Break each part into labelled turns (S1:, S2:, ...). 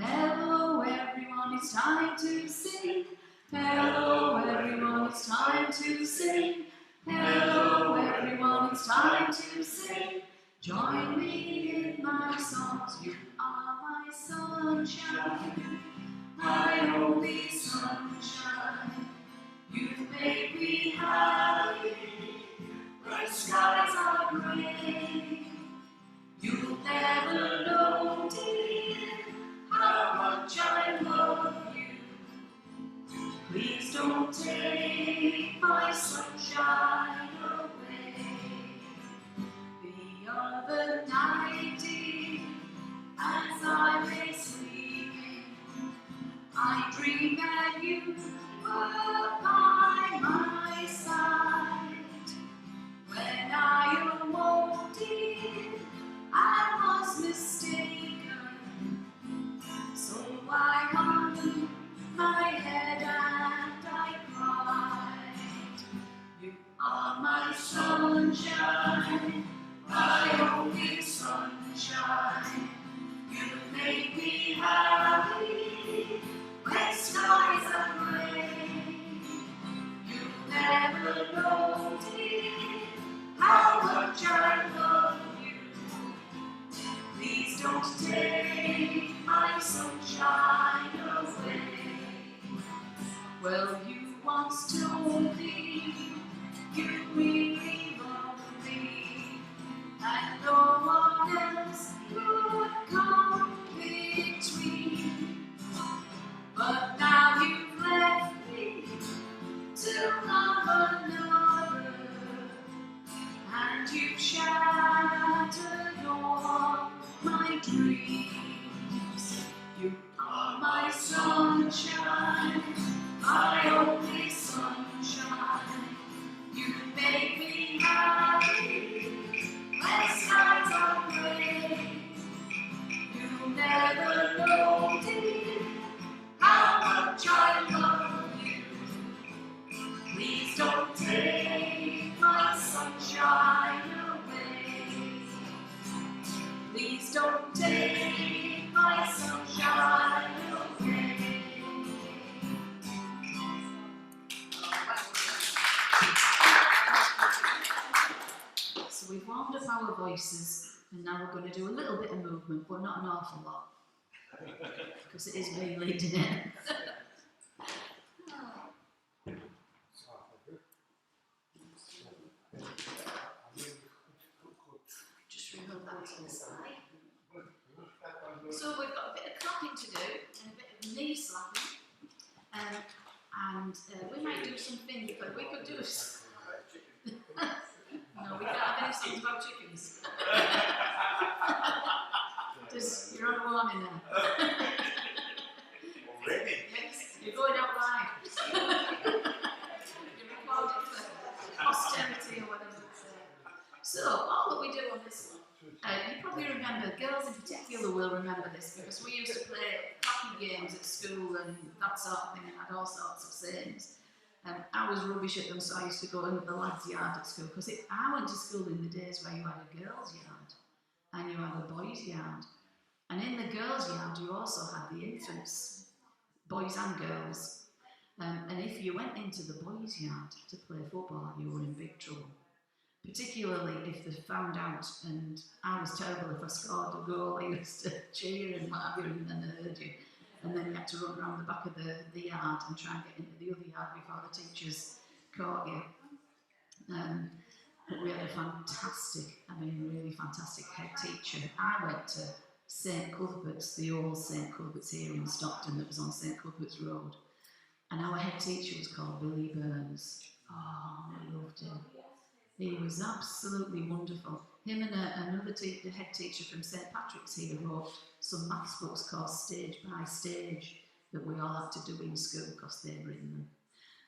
S1: Hello everyone, it's time to sing. Hello everyone, it's time to sing. Hello everyone, it's time to sing. Join me in my songs, you are my sunshine, my only sunshine. You make me happy when skies are grey. You'll never know, dear, how much I love you. Please don't take my sunshine away. The other night, dear, as I lay sleeping, I dreamed that you were by my side. When I awoke, dear, I was mistaken. So I hung my head and I cried. You are my sunshine, my only sunshine. You make me happy when skies are grey. You'll never know, dear, how much I love you. Please don't take my sunshine away. Well, you once told me you really loved me, and no one else could come between. But now you've left me to love another, and you've shattered all my dreams. You are my sunshine, my only sunshine. You make me happy when skies are grey. You'll never know, dear, how much I love you. Please don't take my sunshine away. Please don't take my sunshine away. So we've warmed up our voices, and now we're going to do a little bit of movement, but not an awful lot, because it is me leading it. Just remove that to the side. So we've got a bit of clapping to do and a bit of knee slapping, and we might do something, but we could do. No, we can't have any songs about chickens. Just, you're on a warning now.
S2: Already?
S1: Yes, you're going out live. You're recorded for posterity or whatever. So, all that we do on this one, you probably remember, girls in particular will remember this, because we used to play hockey games at school and that sort of thing, and had all sorts of sayings. I was rubbish at them, so I used to go into the lads' yard at school, because I went to school in the days where you had a girls' yard and you had a boys' yard. And in the girls' yard, you also had the infants, boys and girls. And if you went into the boys' yard to play football, you were in big trouble. Particularly if they found out, and I was terrible if I scored a goal, I used to cheer and what have you, and then they heard you. And then you had to run around the back of the yard and try and get into the other yard before the teachers caught you. But we had a really fantastic head teacher. I went to St Cuthbert's, the old St Cuthbert's here in Stockton that was on St Cuthbert's Road. And our head teacher was called Billy Burns. Oh, I loved him. He was absolutely wonderful. Him and another head teacher from St Patrick's here wrote some maths books called Stage by Stage that we all had to do in school because they'd written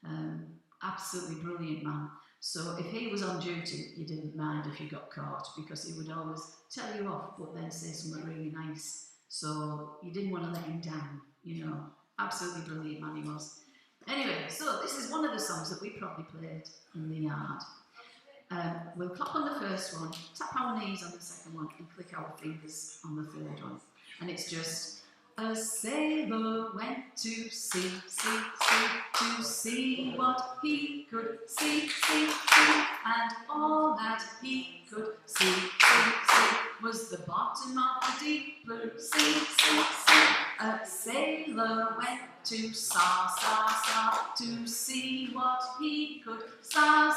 S1: them. Absolutely brilliant man. So if he was on duty, you didn't mind if you got caught, because he would always tell you off but then say something really nice. So you didn't want to let him down, you know. Absolutely brilliant man he was. Anyway, so this is one of the songs that we probably played in the yard. We'll clap on the first one, tap our knees on the second one, and click our fingers on the third one. And it's just, A sailor went to sea, to see what he could see, and all that he could see, was the bottom of the deep blue sea, A sailor went to to see what he could saw,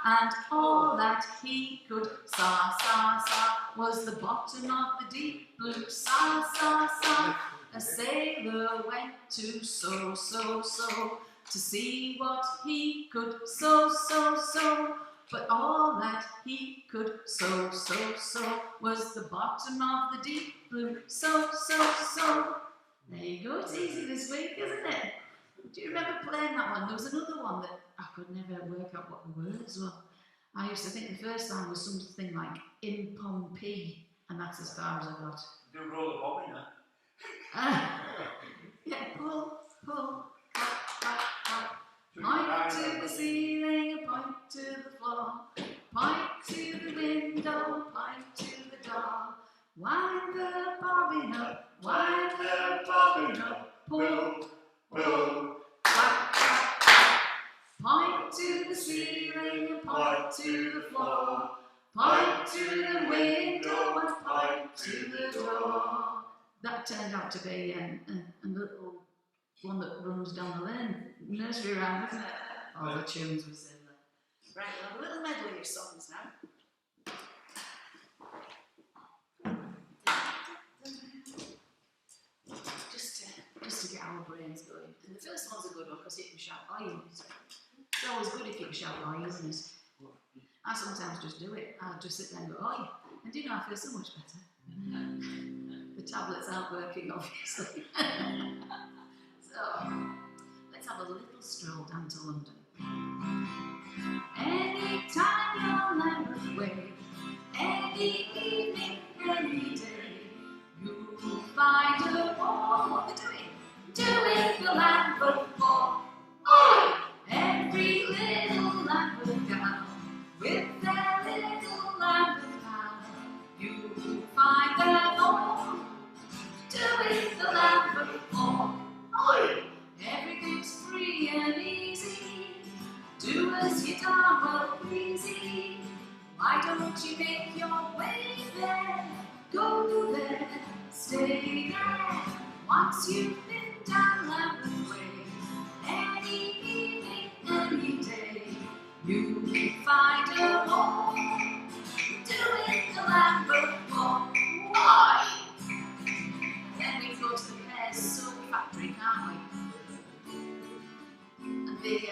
S1: and all that he could saw, was the bottom of the deep blue saw. A sailor went to sow, to see what he could sow, but all that he could sow, was the bottom of the deep blue sow. There you go, it's easy this week, isn't it? Do you remember playing that one? There was another one that I could never work out what the words were. I used to think the first line was something like impompi, and that's as far as I got.
S2: Do roll a bobbin, huh?
S1: Yeah, pull, pop. Point to the ceiling, point to the floor, point to the window, point to the door. Wind the bobbin up, pull, point to the ceiling, point to the floor, point to the window and point to the door. That turned out to be a little one that runs down the lane, nursery rhyme, isn't it? All the tunes were similar. Right, we'll have a little medley of songs now. Just to get our brains going. And the first one's a good one because you can shout oi. It's always good if you can shout oi, isn't it? I sometimes just do it. I'll just sit there and go oi. And do you know, I feel so much better. The tablets aren't working, obviously. So, let's have a little stroll down to London. Anytime you're Lambeth Way, any evening, any day, you'll find a walk. What they're doing? Doing the Lambeth walk. Oi! Every little Lambeth gal, with their little Lambeth pal, you'll find them all doing the Lambeth walk. Oi! Everything's free and easy. Do as you darn well pleasy. Why don't you make your way there? Go there, stay there. Once you've been down Lambeth Way, any evening, any day, you'll find a home doing the Lambeth walk. Why? Then we can go to the Pears Soap Factory, can't we? And the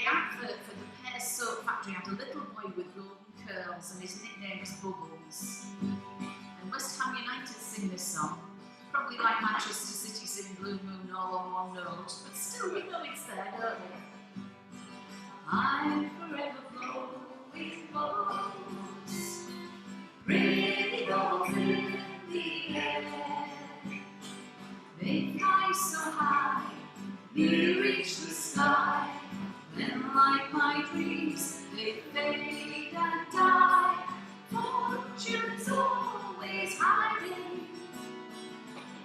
S1: advert for the Pears Soap Factory had a little boy with golden curls, and his nickname was Bubbles. And West Ham United sing this song, probably like Manchester City sing Blue Moon all on one note, but still we know it's there, don't we? I'm forever blowing bubbles, pretty bubbles in the air. They fly so high, nearly reach the sky. Then, like my dreams, they fade and die. Fortune's always hiding.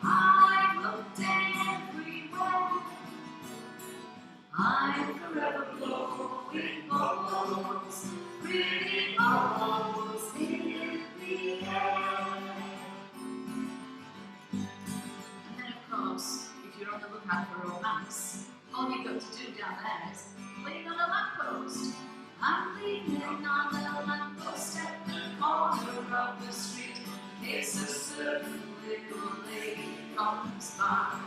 S1: I've looked everywhere. I'm forever blowing bubbles, pretty bubbles in the air. And then, of course, if you're on the lookout for romance, all you've got to do down there is lean on a lamppost. I'm leaning on a lamppost at the corner of the street, in case a certain little lady comes by.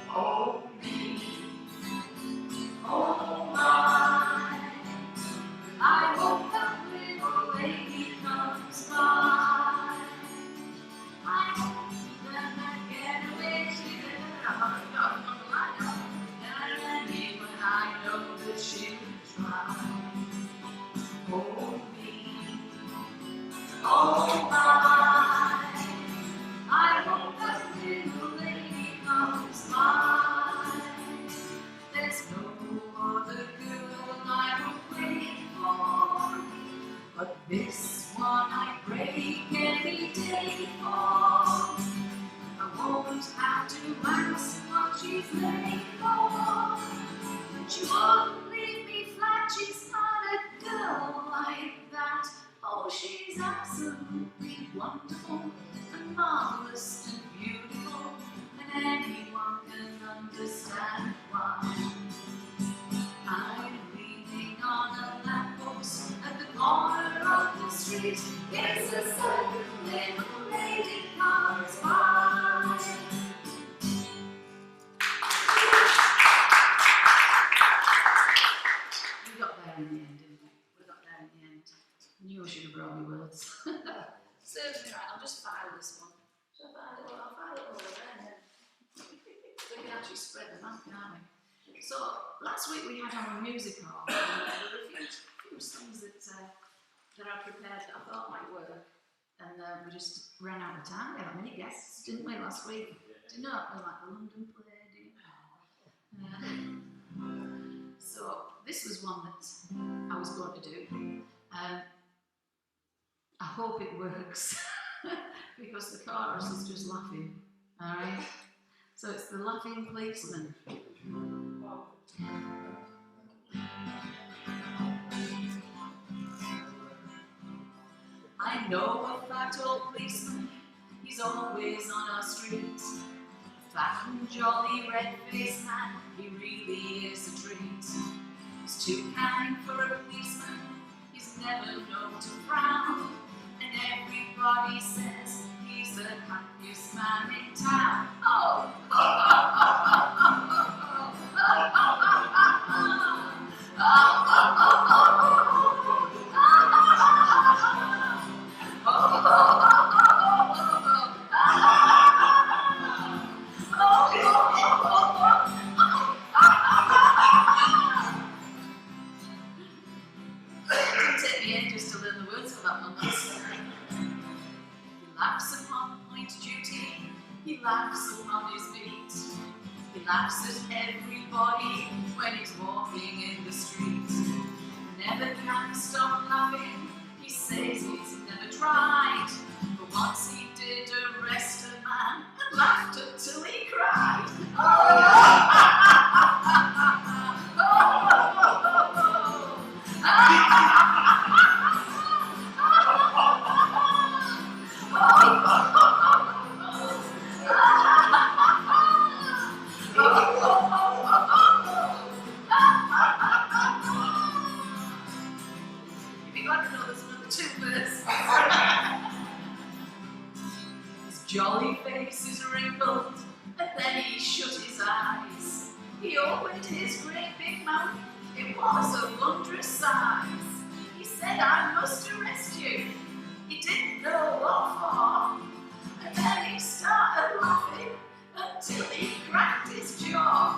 S1: Oh me, oh my, I hope that little lady comes by. I hope that I get away to her. I know that she would try. Oh me, oh my, I hope that little lady comes by. There's no other girl I would wait for, but this one I break any day for. won't have to ask what she's late for. She won't leave me flat, she's not a girl like that. Oh, she's absolutely wonderful and marvellous and beautiful, and anyone can understand why. I'm leaning on a lamppost at the corner of the street. Here's a certain little lady comes by. We got there in the end, didn't we? We got there in the end. I knew I should have brought me words. Serves me right, I'll just file this one. Shall I file it? I'll file it over there. We can actually spread them out, can't we? So, last week we had our music hall, and there were a few songs that I prepared that I thought might work, and we just ran out of time. We had many guests, didn't we, last week? Do you know, we like the London play, so, this was one that I was going to do. I hope it works, because the chorus is just laughing, alright? So it's the Laughing Policeman. I know a fat old policeman, he's always on our street. Fat and jolly red-faced man, he really is a treat. He's too kind for a policeman, he's never known to frown. And everybody says he's the happiest man in town. Oh! It took me ages to learn the words for that one. He laughs upon point duty, he laughs upon his beat. He laughs at everybody when he's walking in the street. Never can stop laughing, he says he's never tried. But once he did arrest a man and laughed until he cried. Jolly face is wrinkled, and then he shut his eyes. He opened his great big mouth, it was a wondrous size. He said, I must arrest you. He didn't know what for, and then he started laughing until he cracked his jaw.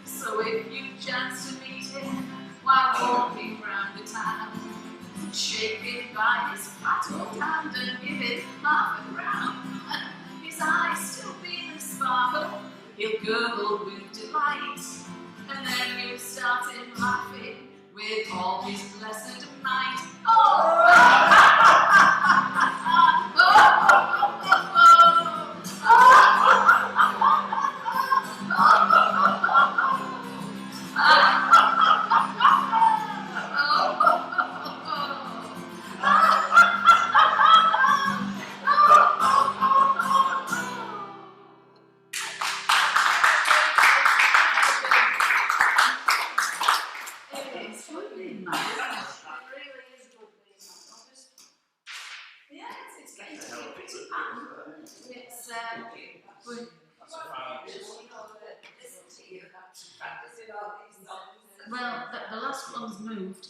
S1: So if you chance to meet him while walking round the town, shake him by his fat old hand and give him half a crown. His eyes still beam and sparkle, he'll gurgle with delight, and then you start him laughing with all his blessed might. Well, the last one's moved.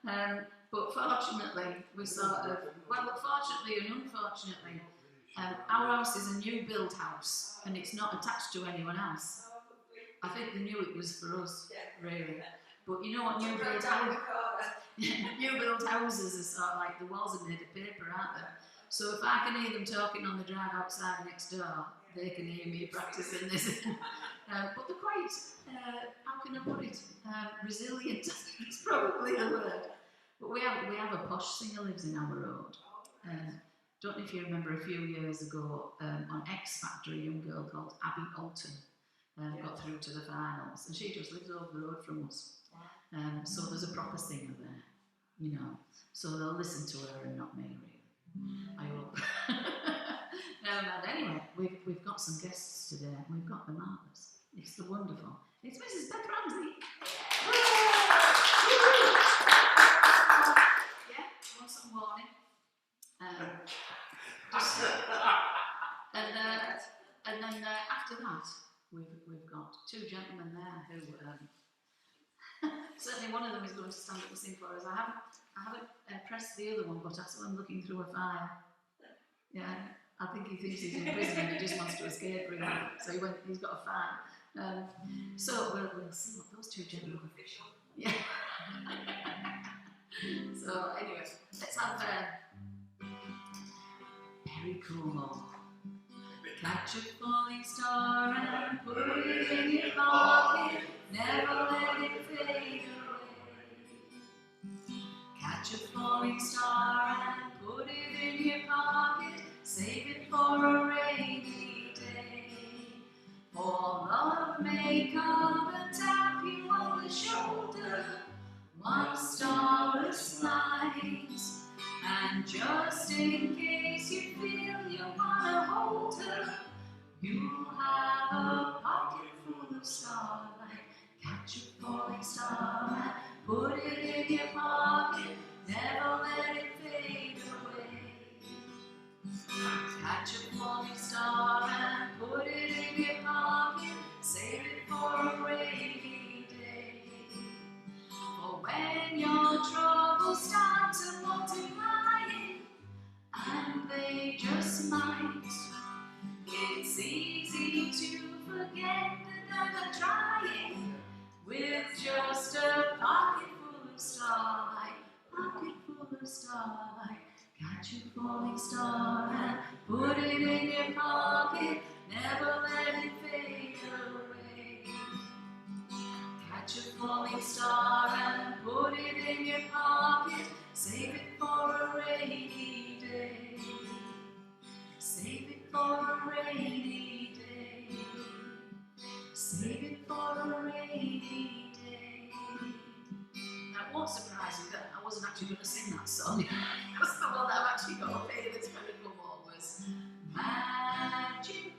S1: But fortunately, we sort of, well, fortunately and unfortunately, our house is a new build house and it's not attached to anyone else. I think they knew it was for us, really. But you know what new build house? New build houses are sort of like, the walls are made of paper, aren't they? So if I can hear them talking on the drive outside next door, they can hear me practicing this. But they're quite, how can I put it, resilient is probably the word. But we have a posh singer lives in our road. Don't know if you remember a few years ago on X Factor, a young girl called Abby Alton got through to the finals, and she just lives over the road from us. So there's a proper singer there, you know. So they'll listen to her and not me, really. I hope. But anyway, we've got some guests today. We've got the marvellous. It's the wonderful. It's Mrs. Beth Ramsey. Yeah, want some warning. And then after that, we've got two gentlemen there who certainly one of them is going to stand up and sing for us. I haven't pressed the other one, but I saw him looking through a fire. Yeah, I think he thinks he's in prison and he just wants to escape, really. So he's got a fire. So we'll see what those two gentlemen are. Yeah. So anyway, let's have Perry Como. Catch a falling star and put it in your pocket, never let it fade away. Catch a falling star and put it in your pocket, save it for a rainy day. For love may come and tap you on the shoulder, one starless night. And just in case you feel you wanna hold her, you have a pocket full of starlight. Catch a falling star and put it in your pocket, never let it fade away. Catch a falling star and put it in your pocket, save it for a rainy day. For when your troubles start to multiplying, and they just might, it's easy to forget that they're trying, with just a pocket full of starlight, pocket full of starlight. Catch a falling star and put it in your pocket, never let it fade away. Catch a falling star and put it in your pocket, save it for a rainy day. Save it for a rainy day. Save it for a rainy day. Now it won't surprise you that I wasn't actually going to sing that song. Because the one that I've actually got up here that's very cool was Magic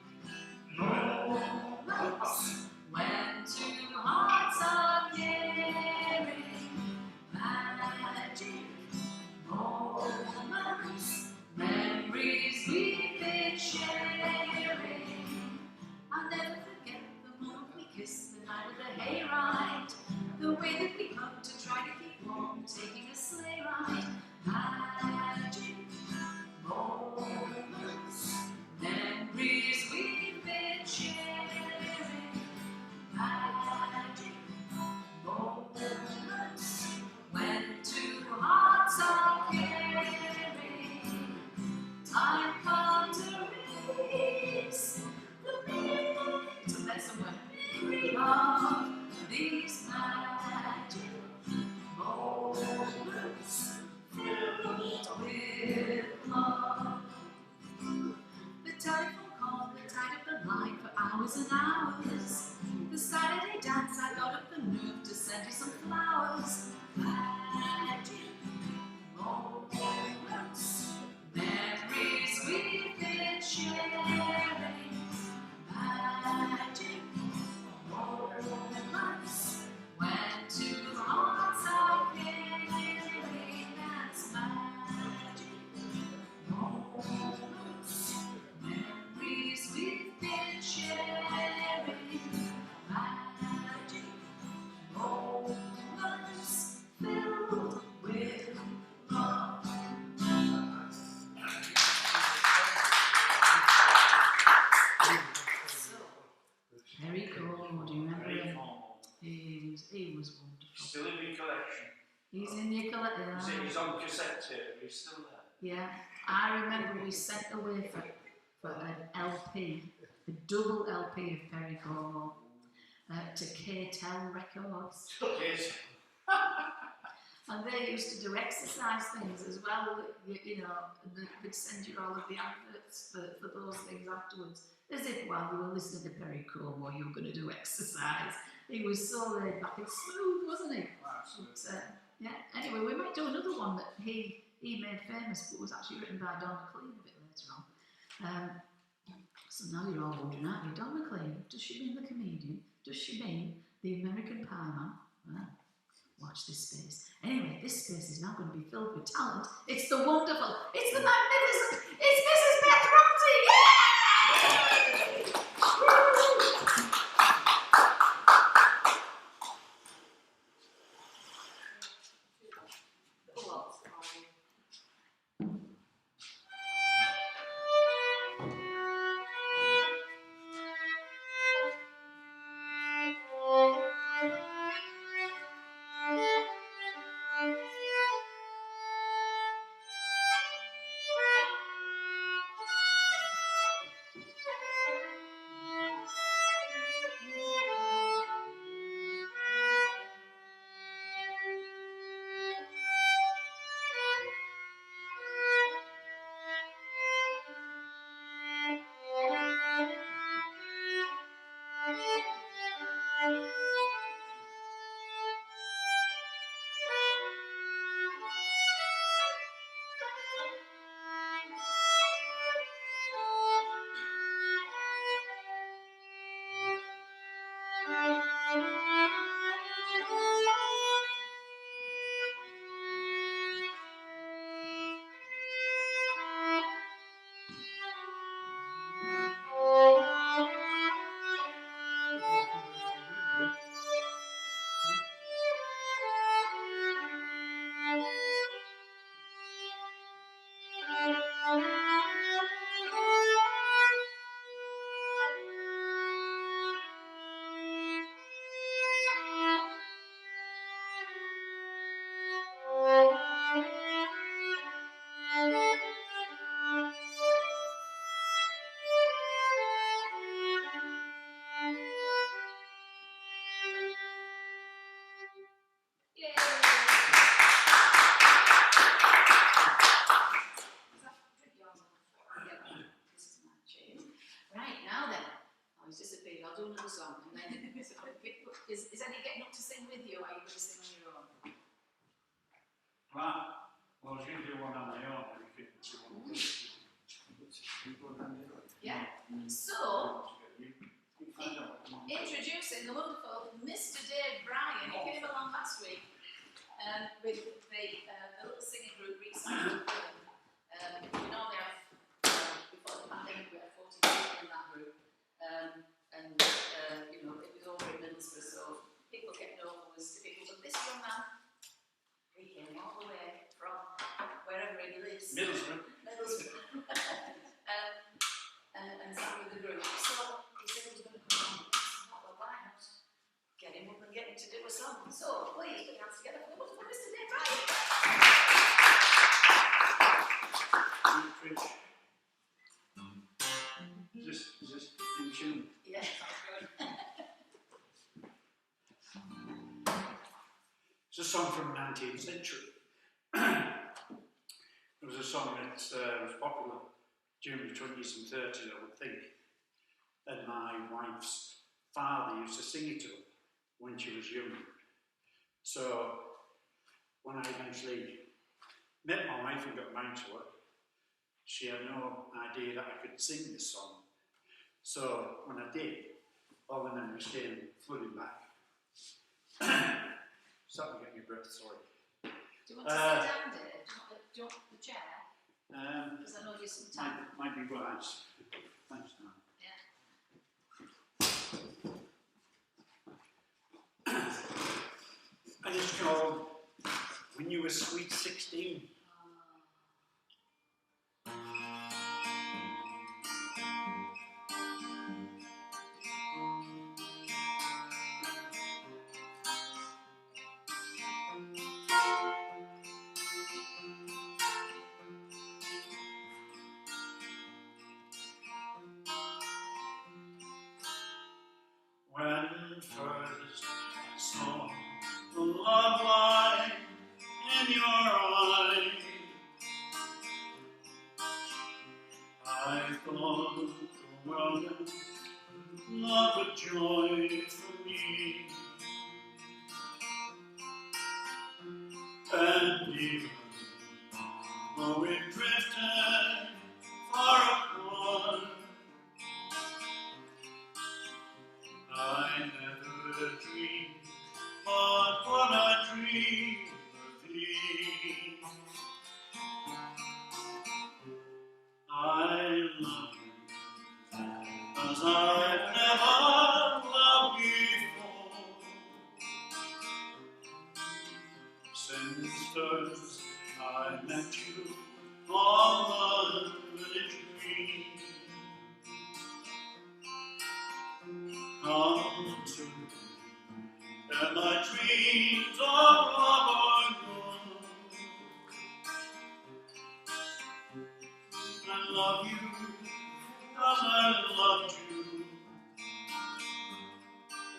S1: Moments. When two hearts are caring, magic moments, memories we've been sharing. I'll never forget the moment we kissed the night of the hayride, the way that we hugged to try to keep warm, taking a sleigh ride. Magic moments, memories we've been sharing. Magic moments, when two hearts are caring. Time comes to release the memory of these magic moments filled with love. The telephone call that tied up the line for hours and hours. The Saturday dance, I got up the nerve to send you some flowers. Magic moments, memories we've been sharing. Magic moments, when two hearts are caring. That's magic moments, memories we've been sharing. Magic moments filled
S2: You're still there.
S1: Yeah, I remember we sent away for an LP, a double LP of Perry Como, to K-Tel Records.
S2: Yes.
S1: And they used to do exercise things as well, you know, and they'd send you all of the adverts for those things afterwards. As if while you were listening to Perry Como, you were going to do exercise. He was so laid back and smooth, wasn't he? But, yeah, anyway, we might do another one that he made famous, but was actually written by Don McLean a bit later on. So now you're all wondering, aren't you? Don McLean, does she mean the comedian? Does she mean the American Pie Man? Well, watch this space. Anyway, this space is now going to be filled with talent. It's the wonderful, it's the magnificent, it's Mrs. Beth Ramsey! Yay! Right, now then. Oh, he's disappeared. I'll do another song. And then, is Eddie getting up to sing with you, or are you going to sing on your own?
S2: Right. Well, I was going to do one on my own.
S1: Yeah. So, introducing the wonderful Mr. Dave Bryan. He came along last week with the little singing group, Recycle. We normally have, before the pandemic, we had 40 people in that group. You know, it was over in Middlesbrough, so people getting over was difficult. But this young man, he came all the way from wherever he lives.
S2: Middlesbrough.
S1: And sang with the group. So he said he was going to come on. Well, why not get him up and get him to do a song? So please put your hands together for the wonderful Mr. Dave Bryan.
S2: Trish. Just in tune.
S1: Yeah, sounds good.
S2: It's a song from the 19th century. It was a song that was popular during the 20s and 30s, I would think. And my wife's father used to sing it to her when she was young. So when I eventually met my wife and got married to her, she had no idea that I could sing this song. So when I did, all the memories came flooding back. Starting to get my breath, sorry.
S1: Do you want to sit down, Dave? Do you want the chair? Because I know you're some time.
S2: Might be wise. Thanks, man.
S1: Yeah.
S2: And it's called When You Were Sweet 16. When first I saw the love light in your eye, I thought the world had not but joy for me. And even though we drifted far apart, I never dreamed, but what I dreamed of thee. I love you as I've never loved before. Since first I met you on the village green, come to and my dreams of love are gone. I love you as I loved you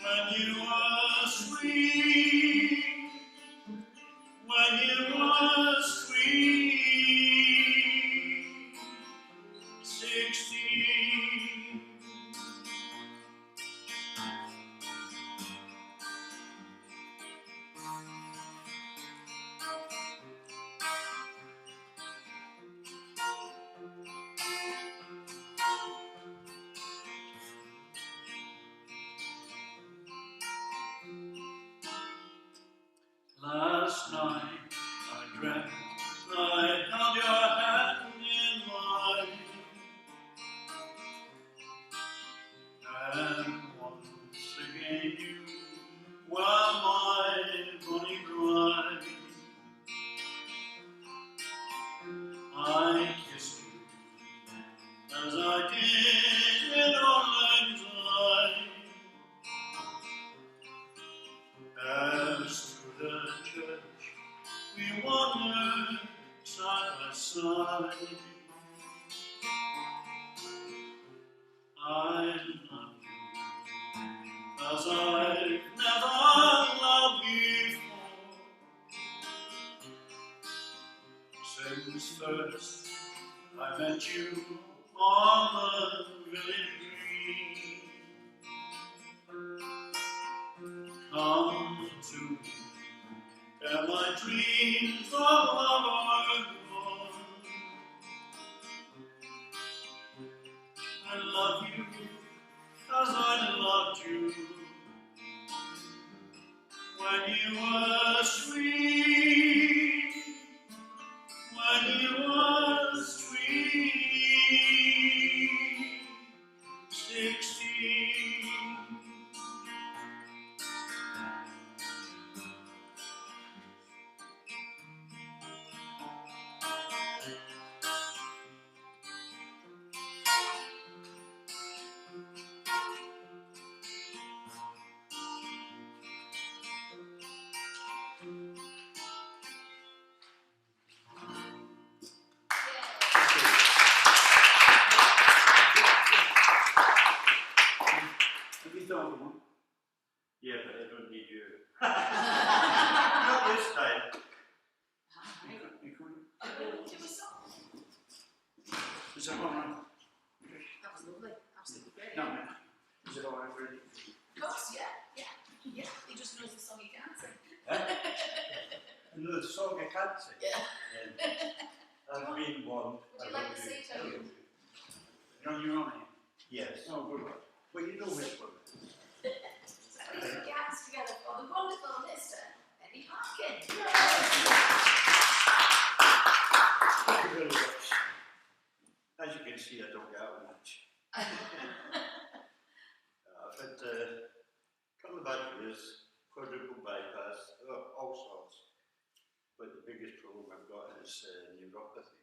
S2: when you were sweet, when you were sweet, 16. Last night I dreamt I held your hand in mine, and once again you were my bonny bride. I kissed you as I did in our lang syne. As to the church we wandered side by side. I love you as I've never loved before. Since first I met you on the village green, come to me, and my dreams of love are gone. I love you as I loved you when you were sweet, when you were sweet, 16. Have you thought of one?
S3: Yeah, but I don't need you. Not this time.
S2: You coming?
S1: Do a song.
S2: Is that all right?
S1: That was lovely. Absolutely great.
S2: No, man. Is it all right for you?
S1: Of course, yeah. He just knows the song he can't sing.
S3: Another song I can't sing.
S1: Yeah.
S3: I've been one.
S1: Would you like to sing too?
S2: You're on your own here?
S3: Yes.
S2: Oh, good.
S3: Well, you know which one.
S1: So put your hands together for the wonderful Mr. Eddie Harkin.
S3: Thank you very much. As you can see, I don't get out much. I've had a couple of bad years, quadruple bypass, all sorts. But the biggest problem I've got is neuropathy.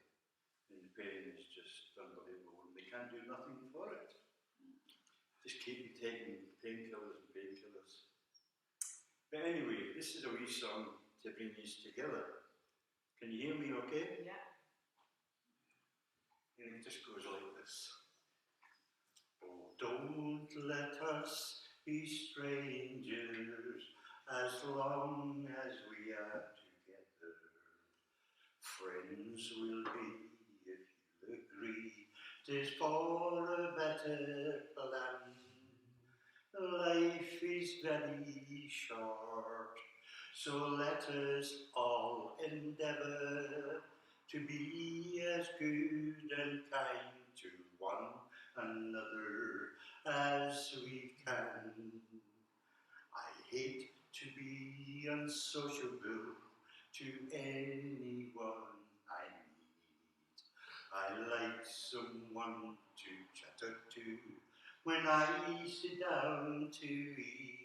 S3: And the pain is just unbelievable. And they can't do nothing for it. Just keep taking painkillers and painkillers. But anyway, this is a wee song to bring these together. Can you hear me okay?
S1: Yeah.
S3: And it just goes like this. Oh, don't let us be strangers as long as we are together. Friends will be if you agree. 'Tis for a better plan. Life is very short, so let us all endeavour to be as good and kind to one another as we can. I hate to be unsociable to anyone I meet. I like someone to chatter to when I sit down to eat.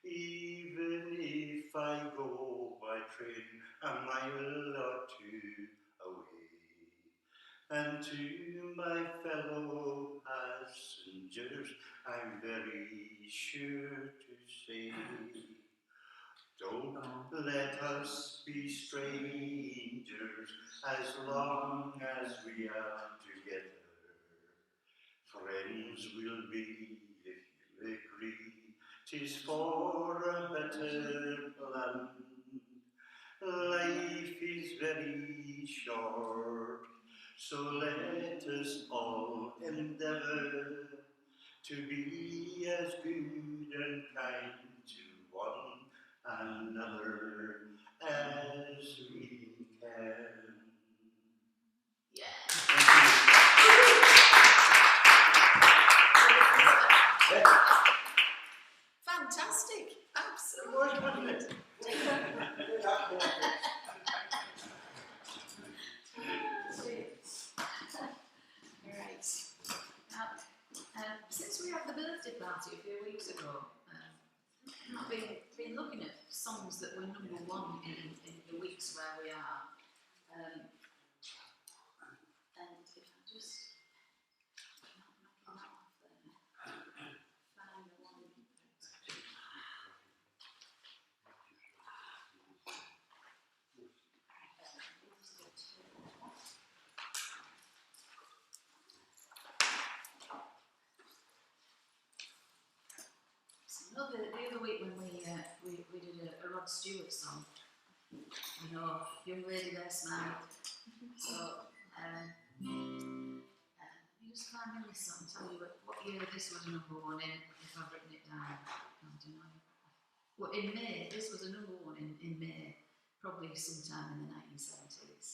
S3: Even if I go by train a mile or two away. And to my fellow passengers, I'm very sure to say, don't let us be strangers as long as we are together. Friends will be if you agree. 'Tis for a better plan. Life is very short, so let us all endeavour to be as good and kind to one another as we can.
S1: Yeah.
S3: Thank you.
S1: Fantastic. Absolutely. Right. Now, since we had the birthday party a few weeks ago, I've been looking at songs that were number one in the weeks where we are. And if I just knock that off there, find the one. So the other week when we did a Rod Stewart song, you know, Young Lady There Smiled. So let me just find this song, tell you what year this was a number one in, if I've written it down. I don't know. Well, in May, this was a number one in May, probably sometime in the 1970s.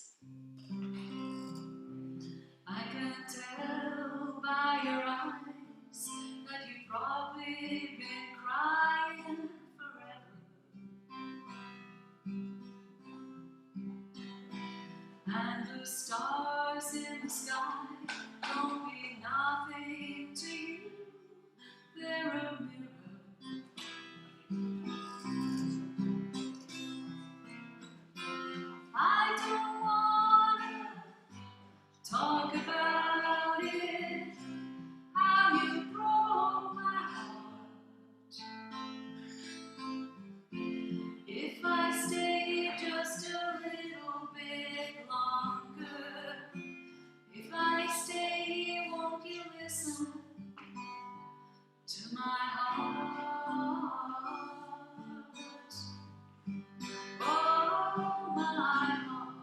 S1: I can tell by your eyes that you've probably been crying forever. And the stars in the sky don't mean nothing to you. They're a mirror. I don't wanna talk about it, how you broke my heart. If I stay just a little bit longer, if I stay, won't you listen to my heart? Oh, my heart.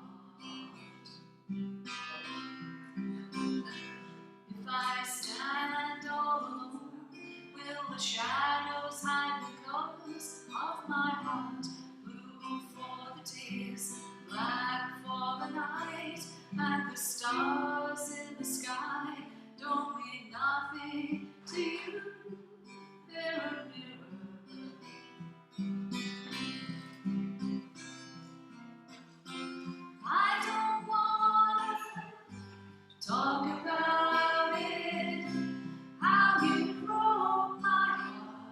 S1: If I stand all alone, will the shadows hide the colors of my heart? Blue for the tears, black for the night, and the stars in the sky don't mean nothing to you. They're a mirror. I don't wanna talk about it, how you broke my heart.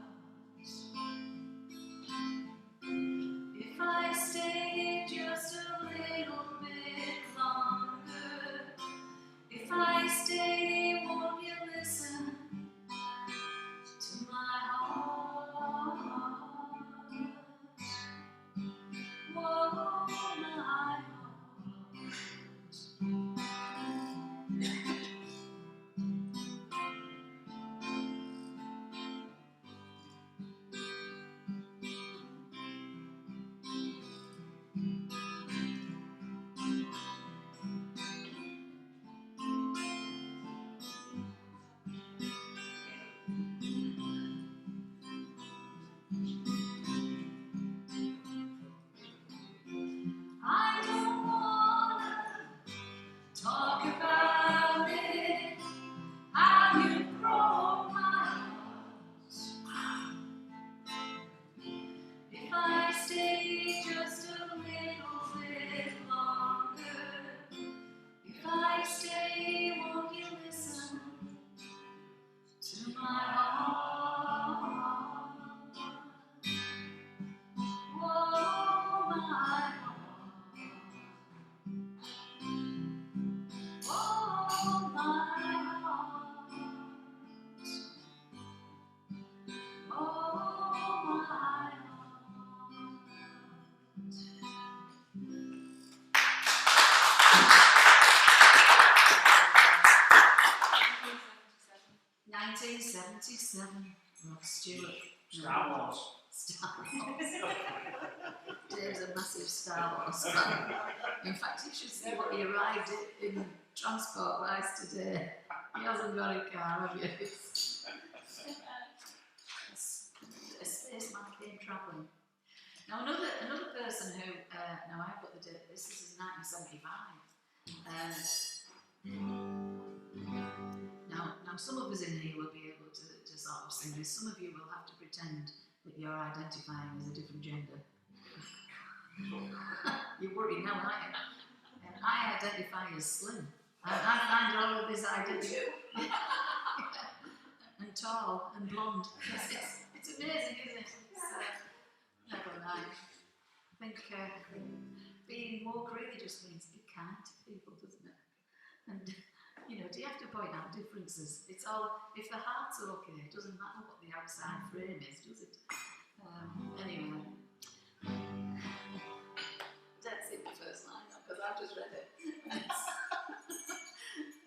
S1: 1977, Rod Stewart.
S2: Star Wars.
S1: Star Wars. Dave's a massive Star Wars fan. In fact, you should see what he arrived in transport-wise today. He hasn't got a car, have you? A spaceman came travelling. Now another person who, now I've got the date, this is 1975. Now some of us in here will be able to sort of sing this. Some of you will have to pretend that you're identifying as a different gender. You're worried now, aren't you? And I identify as slim. I find all of this identity. And tall and blonde. It's amazing, isn't it? Never mind. I think being woke really just means be kind to people, doesn't it? And you know, do you have to point out differences? It's all, if the heart's okay, it doesn't matter what the outside frame is, does it? Anyway. Don't sing the first line because I've just read it.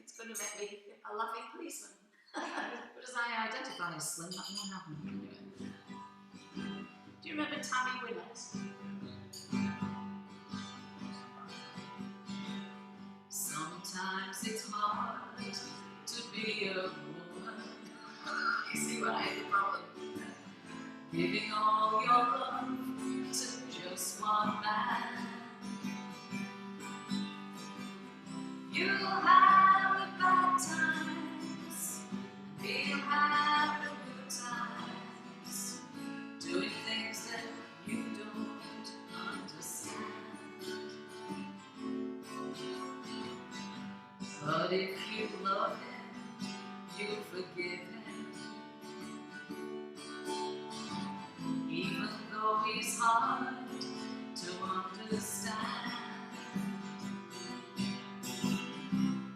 S1: It's going to make me a laughing policeman. But as I identify as slim, that won't happen. Anyway. Do you remember Tammy Wynette? Sometimes it's hard to be a woman. You see what I had the problem? Giving all your love to just one man. You'll have the bad times, and he'll have the good times, doing things that you don't understand. But if you love him, you forgive him, even though he's hard to understand.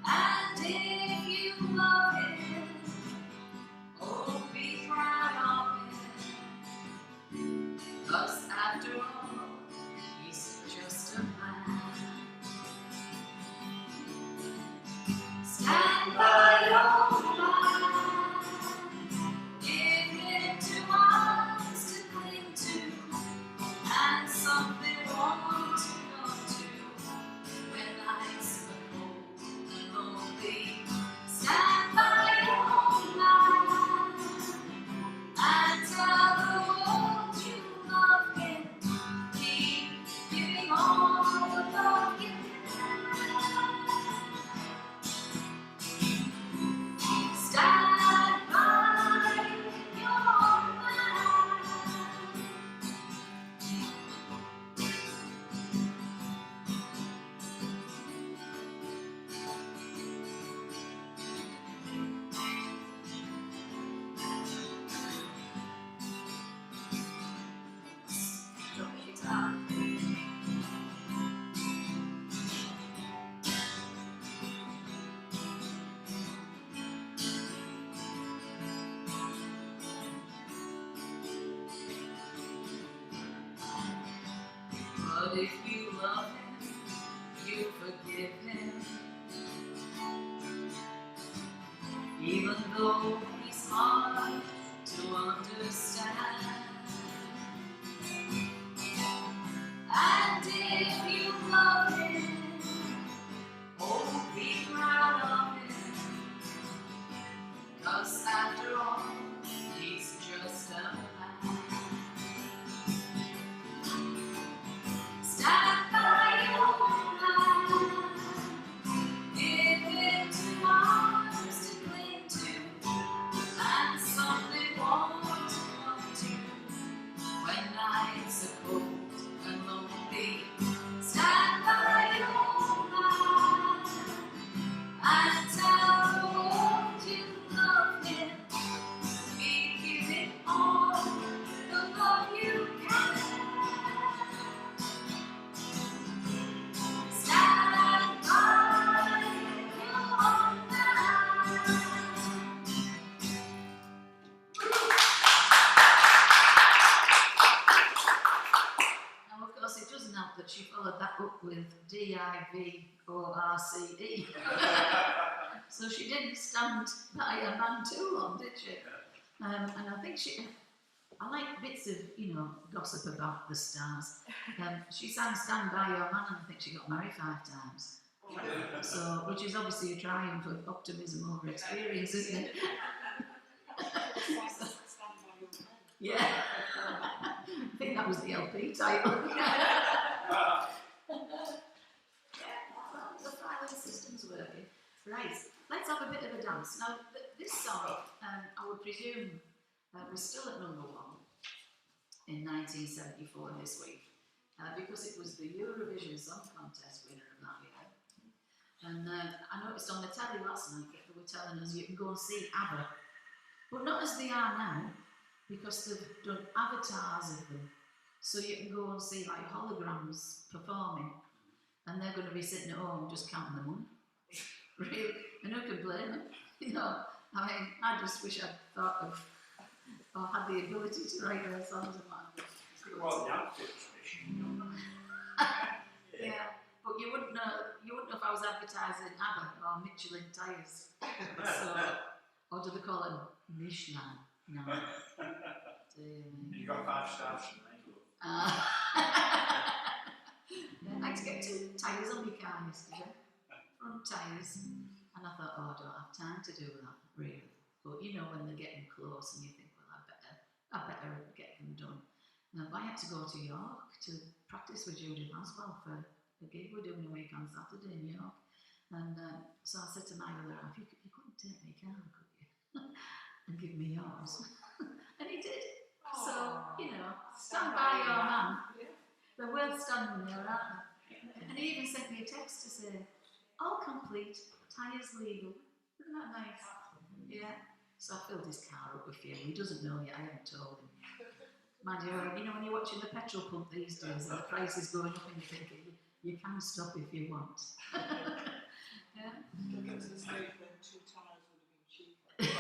S1: And if you love him, oh, be proud of him, 'cause after all, he's just a man. Stand by your man, give him 2 arms to cling to, and something warm to go to when nights are cold and lonely. Stand by your man and tell the world you love him. Keep giving all the love you can. Stand by your man. Drop the guitar. But if you love him, you forgive him, even though he's hard to understand. And if you love him, oh, be proud of him, 'cause after all, he's just a man. Stand by your man, give him 2 arms to cling to, and something warm to come to when nights are cold and lonely. Stand by your man and tell the world you love him. Keep giving all the love you can. Stand by your man. Now, of course, it doesn't help that she followed that up with DIVORCE. So she didn't stand by a man too long, did she? And I think I like bits of, gossip about the stars. She sang Stand By Your Man, and I think she got married 5 times. So, which is obviously a triumph of optimism over experience, isn't it? Yeah. I think that was the LP title. The filing system's working. Right, let's have a bit of a dance. Now, this song, I would presume, was still at #1 in 1974 this week, because it was the Eurovision Song Contest winner of that year. And I noticed on the telly last night that they were telling us you can go and see ABBA, but not as they are now, because they've done avatars of them. So you can go and see like holograms performing, and they're going to be sitting at home just counting the money. Really? And who can blame them? I mean, I just wish I'd thought of, or had the ability to write their songs and whatever.
S2: Well, the outfits, Trish.
S1: Yeah, but you wouldn't know if I was advertising ABBA or Michelin tyres. So, or do they call them Michelin? No.
S2: You got 5 stars from me.
S1: I like to get 2 tyres on my car yesterday, front tyres, and I thought, I don't have time to do that, really. But when they're getting close and you think, well, I better get them done. I had to go to York to practice with Judith Aswell for a gig we're doing a week on Saturday in York. And so I said to my other half, you couldn't take my car, could you? And give me yours. And he did. So, stand by your man. They're worth standing there, aren't they? And he even sent me a text to say, all complete, tyres legal. Isn't that nice? Yeah. So I filled his car up with fuel. He doesn't know yet, I haven't told him. Mind you, when you're watching the petrol pump these days and the price is going up and you're thinking, you can stop if you want. Yeah.
S4: To get to the stage when 2 tyres would have been cheaper.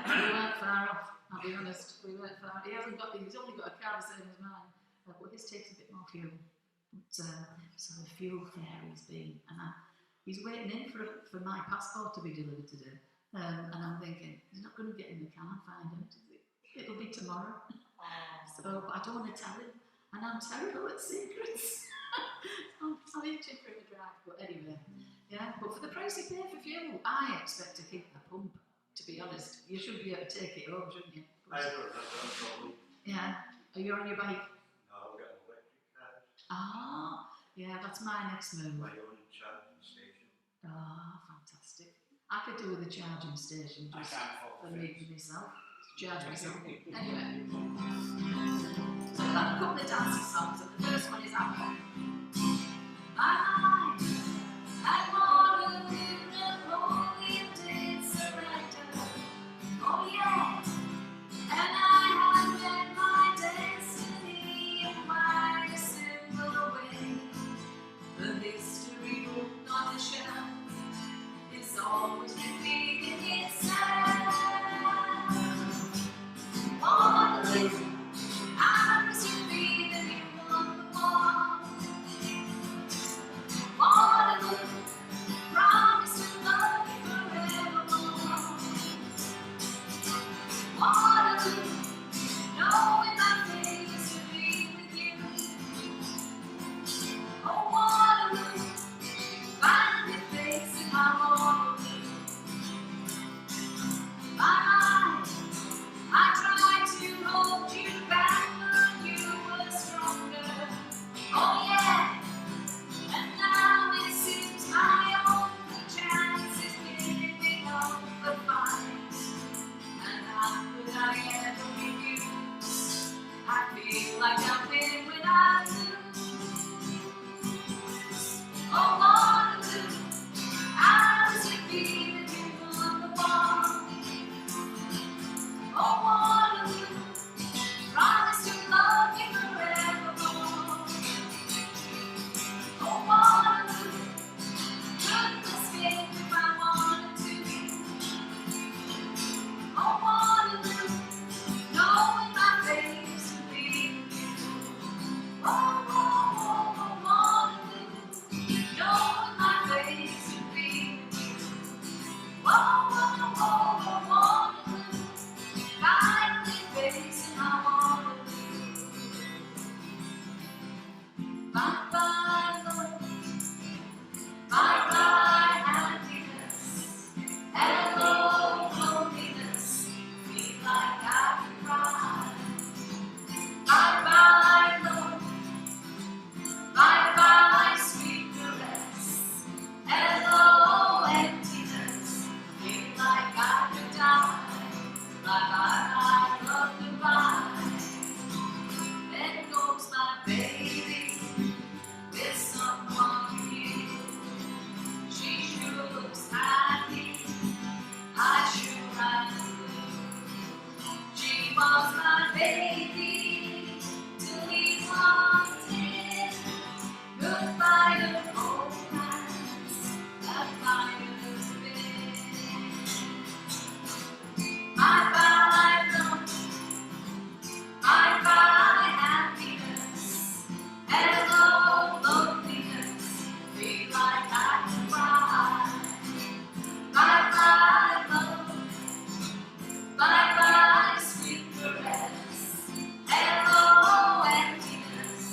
S1: We weren't far off, I'll be honest. We weren't far. He's only got a car the same as mine. But his takes a bit more fuel. But, so the fuel fairy's been, and he's waiting in for my passport to be delivered today. And I'm thinking, he's not going to get in the car and find out, is it? It'll be tomorrow. So, but I don't want to tell him, and I'm terrible at secrets. I'm itching for a drive, but anyway, yeah. But for the price you pay for fuel, I expect to keep the pump. To be honest, you should be able to take it home, shouldn't you?
S3: I don't have that problem.
S1: Yeah. Are you on your bike?
S3: No, I've got an electric car.
S1: Ah, yeah, that's my next move.
S3: My own charging station.
S1: Ah, fantastic. I could do with a charging station just for me myself. Charge myself. Anyway. So we've got a couple of dancing songs, and the first one is ABBA. My mind had water in Napoleon did surrender. Oh yeah, and I had met my destiny in quite a simple way. The history book on the shelf, it's always repeating itself. Waterloo, I was your feet and you on the wall. Waterloo, promise to love you forevermore. Waterloo, knowing my face to be with you. Oh, Waterloo, find your face in my Waterloo. My mind, I tried to hold you back, but you were stronger. Oh yeah, and now it seems my only chance is giving up the fight. And how could I ever refuse? I feel like I've been without you. Oh Waterloo, I was your feet and you on the wall. Oh Waterloo, promise to love you forevermore. Oh Waterloo, couldn't escape if I wanted to. Oh Waterloo, knowing my face to be with you. Oh like I could cry. Bye-bye, love. Bye-bye, sweet caress. Hello, emptiness. Feel like I could die. Bye-bye, love, goodbye. There goes my baby with someone new. She sure looks happy. I sure am blue. She was my baby till he walked in. Goodbye to romance, goodbye to spin. Bye-bye, love. Bye-bye, happiness. Hello, loneliness. Feel like I can cry. Bye-bye, love. Bye-bye, sweet caress. Hello, emptiness.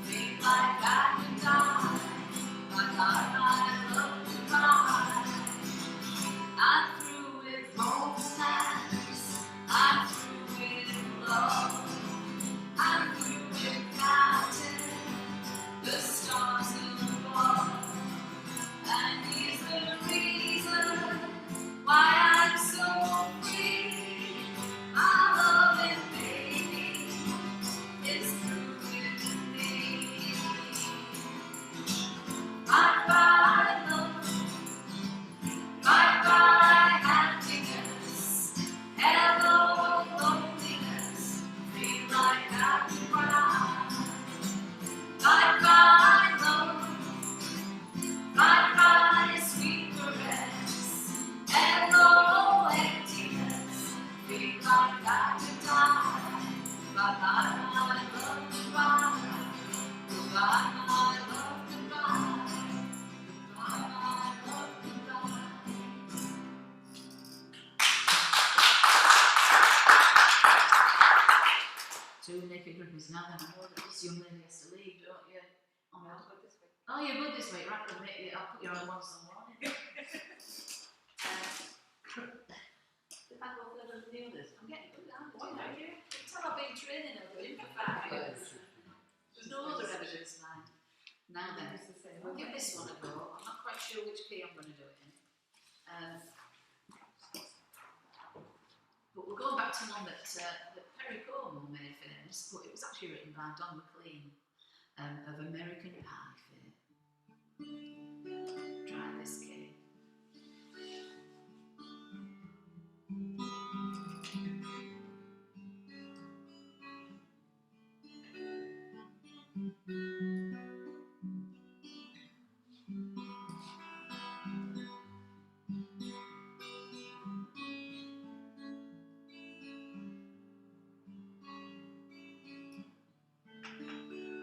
S1: Feel like I can die. Bye-bye, love, goodbye. I'm through with romance. I'm through with love. I'm through with counting the stars above. And he's the reason why I'm so free. My loving baby is through with me. Bye-bye, love. Bye-bye, happiness. Hello, loneliness. Feel like I can cry. Bye-bye, love. Bye-bye, sweet caress. Hello, emptiness. Feel like I can die. Bye-bye, love, goodbye. Goodbye, my love, goodbye. Goodbye, my love, goodbye. Two naked groupies now, then I know that this young lady has to leave, don't you? Oh, no. Oh, you're good this week, right? I'll put you on once on morning. If I go further than the others, I'm getting good, aren't I? You can tell I've been training over him for 5 years. There's no other evidence, mind. Now then, I'll give this one a go. I'm not quite sure which key I'm going to do it in. But we'll go back to one that Perry Como made famous, but it was actually written by Don McLean of American Pie fame. Try this key.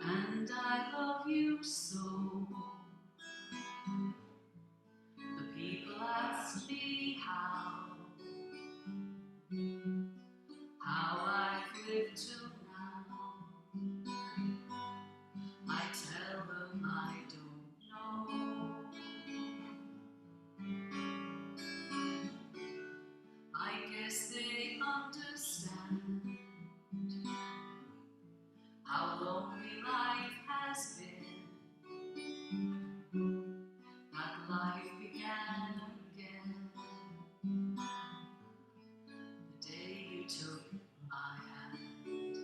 S1: And I love you so. The people ask me how I've lived till now. I tell them I don't know. I guess they understand how lonely life has been. That life began again the day you took my hand.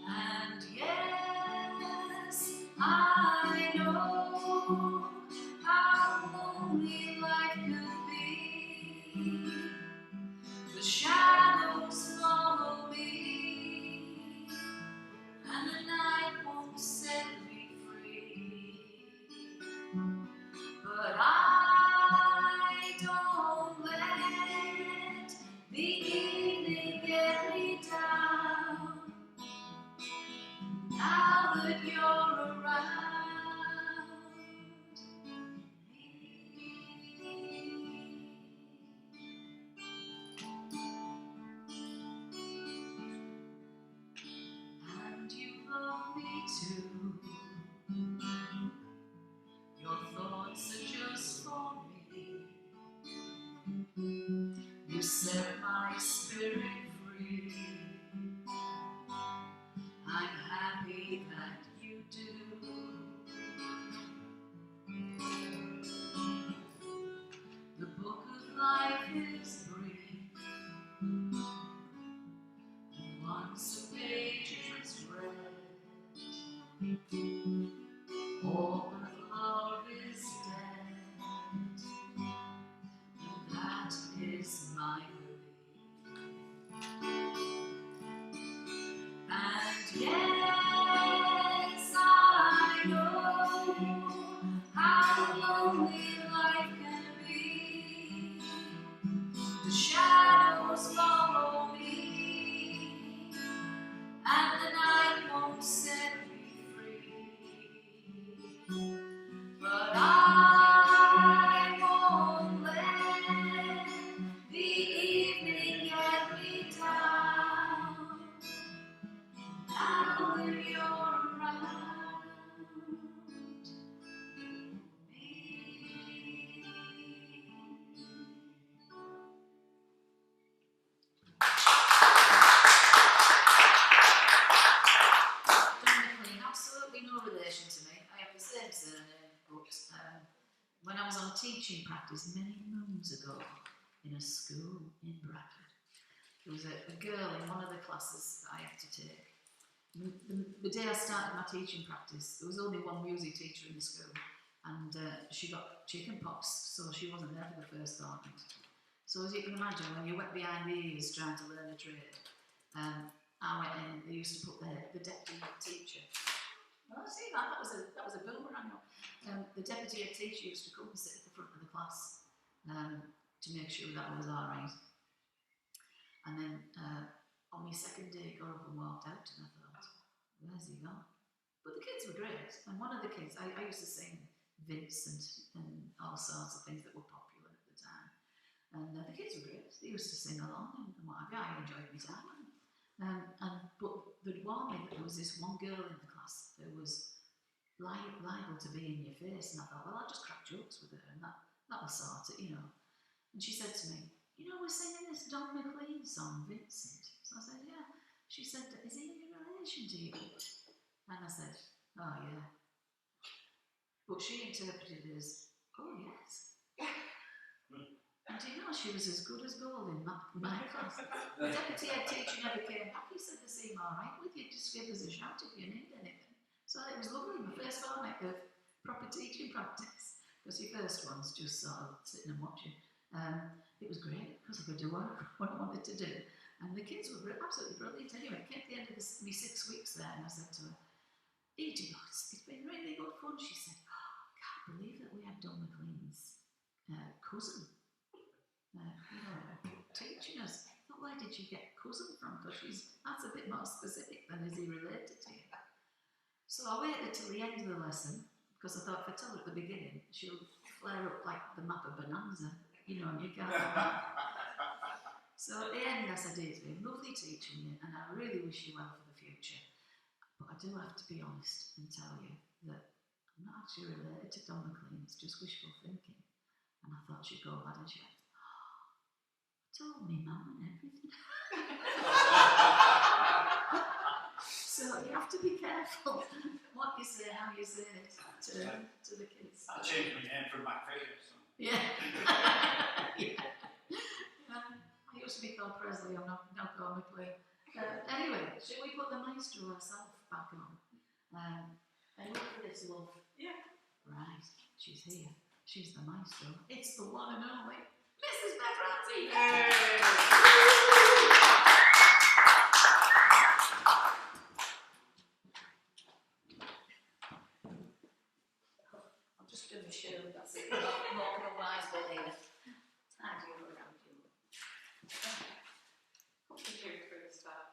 S1: And yes, I know how lonely life could be. The shadows follow me, and the night won't set me free. But I don't let the evening get me down. Now that you're around, set my spirit free. I'm happy that you do. The book of life is brief, and once a page is read, all but love is dead, and that is my belief. And yes, I know how lonely life can be. The shadows follow me, and the night won't set me free. But I won't let the evening get me down. Now that you're around me. Absolutely no relation to me. I have the same surname, but when I was on teaching practice many moons ago in a school in Bradford, there was a girl in one of the classes that I had to take. The day I started my teaching practice, there was only one music teacher in the school, and she got chicken pox, so she wasn't there for the first fortnight. So as you can imagine, when you're wet behind the ears trying to learn a trade, I went in. They used to put the deputy head teacher. Well, see that was a boomerang. The deputy head teacher used to come and sit at the front of the class to make sure that I was all right. And then on my second day, he got up and walked out, and I thought, where's he gone? But the kids were great, and one of the kids, I used to sing Vincent and all sorts of things that were popular at the time, and the kids were great. They used to sing along and what have you. I enjoyed my time. But they'd warned me that there was this one girl in the class that was liable to be in your face, and I thought, well, I'll just crack jokes with her, and that'll sort it, you know. And she said to me, you know, we're singing this Don McLean song, Vincent. So I said, yeah. She said, is he in relation to you? And I said, oh, yeah. But she interpreted it as, oh, yes. And do you know, she was as good as gold in my class. The deputy head teacher never came back. He said, they seem all right with you. Just give us a shout if you need anything. So it was lovely. My first fortnight of proper teaching practice. Because your first one's just sort of sitting and watching. It was great because I could do what I wanted to do. And the kids were absolutely brilliant. Anyway, it came to the end of my 6 weeks there, and I said to her, Edie, it's been really good fun. She said, oh, I can't believe that we had Don McLean's cousin, teaching us. I thought, where did you get cousin from? Because that's a bit more specific than is he related to you. So I waited till the end of the lesson, because I thought if I tell her at the beginning, she'll flare up like the map of Bonanza, you know, and you can't. So at the end, I said, it's been lovely teaching you, and I really wish you well for the future. But I do have to be honest and tell you that I'm not actually related to Don McLean, it's just wishful thinking. And I thought she'd go mad, and she went, oh, I told me mum and everything. So you have to be careful what you say, how you say it to the kids.
S2: I changed my name from McVicker. So.
S1: Yeah. Yeah. I used to be called Presley, I'm now called McLean. Anyway, shall we put the maestro herself back on? And look for this, love.
S4: Yeah.
S1: Right, she's here. She's the maestro. It's the one and only Mrs. Beth Ramsey. I'll just do my show. That's it. Not a wise bit here. Tidy up around you.
S4: Thank you for the start.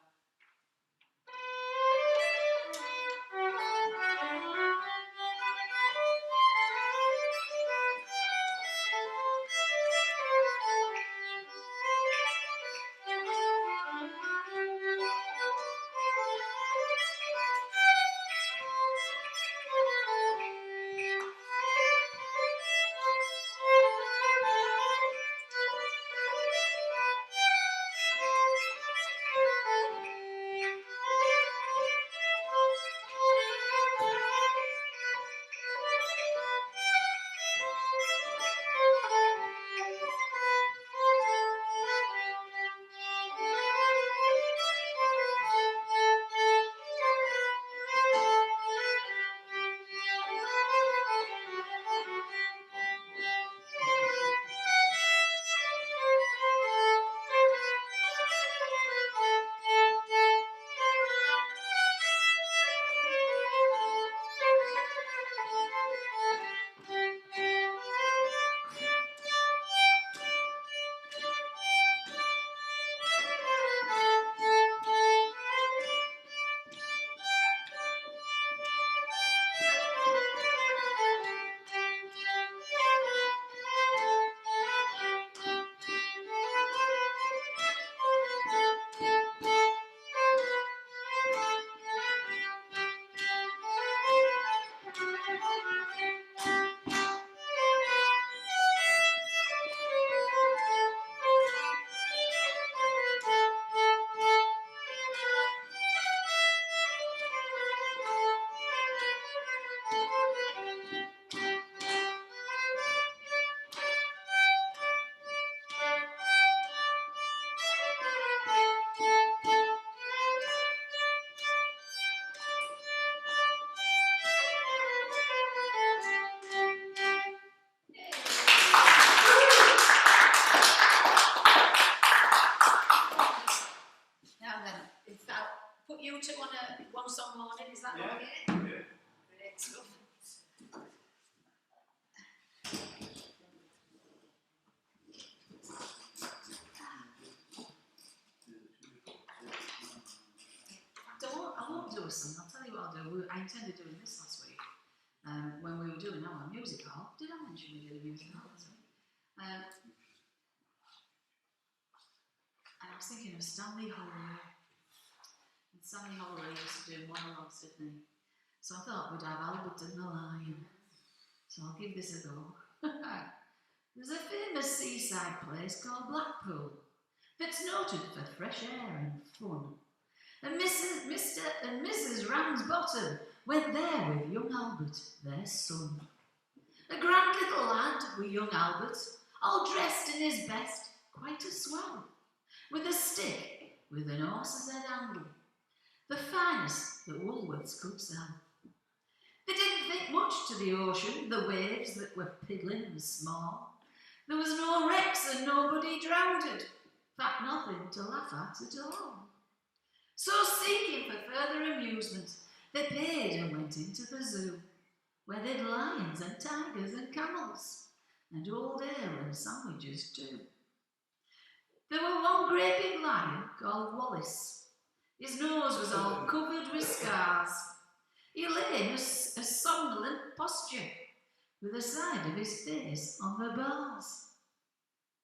S1: that
S2: Yeah.
S1: okay?
S2: Yeah.
S1: Great stuff. I won't do a song. I'll tell you what I'll do. I intended doing this last week when we were doing our music hall. Did I mention we did a music hall last week? And I was thinking of Stanley Holloway. And Stanley Holloway used to do monologues, didn't he? So I thought we'd have Albert and the Lion. So I'll give this a go. There's a famous seaside place called Blackpool that's noted for fresh air and fun. And Mr. and Mrs. Ramsbottom went there with young Albert, their son. A grand little lad with young Albert, all dressed in his best, quite a swell, with a stick with an horse's head handle, the finest that Woolworths could sell. They didn't think much to the ocean, the waves that were piddling and small. There was no wrecks and nobody drowned. In fact, nothing to laugh at all. So, seeking for further amusement, they paid and went into the zoo, where they'd lions and tigers and camels, and old ale and sandwiches too. There were one great big lion called Wallace. His nose was all covered with scars. He lay in a somnolent posture, with the side of his face on the bars.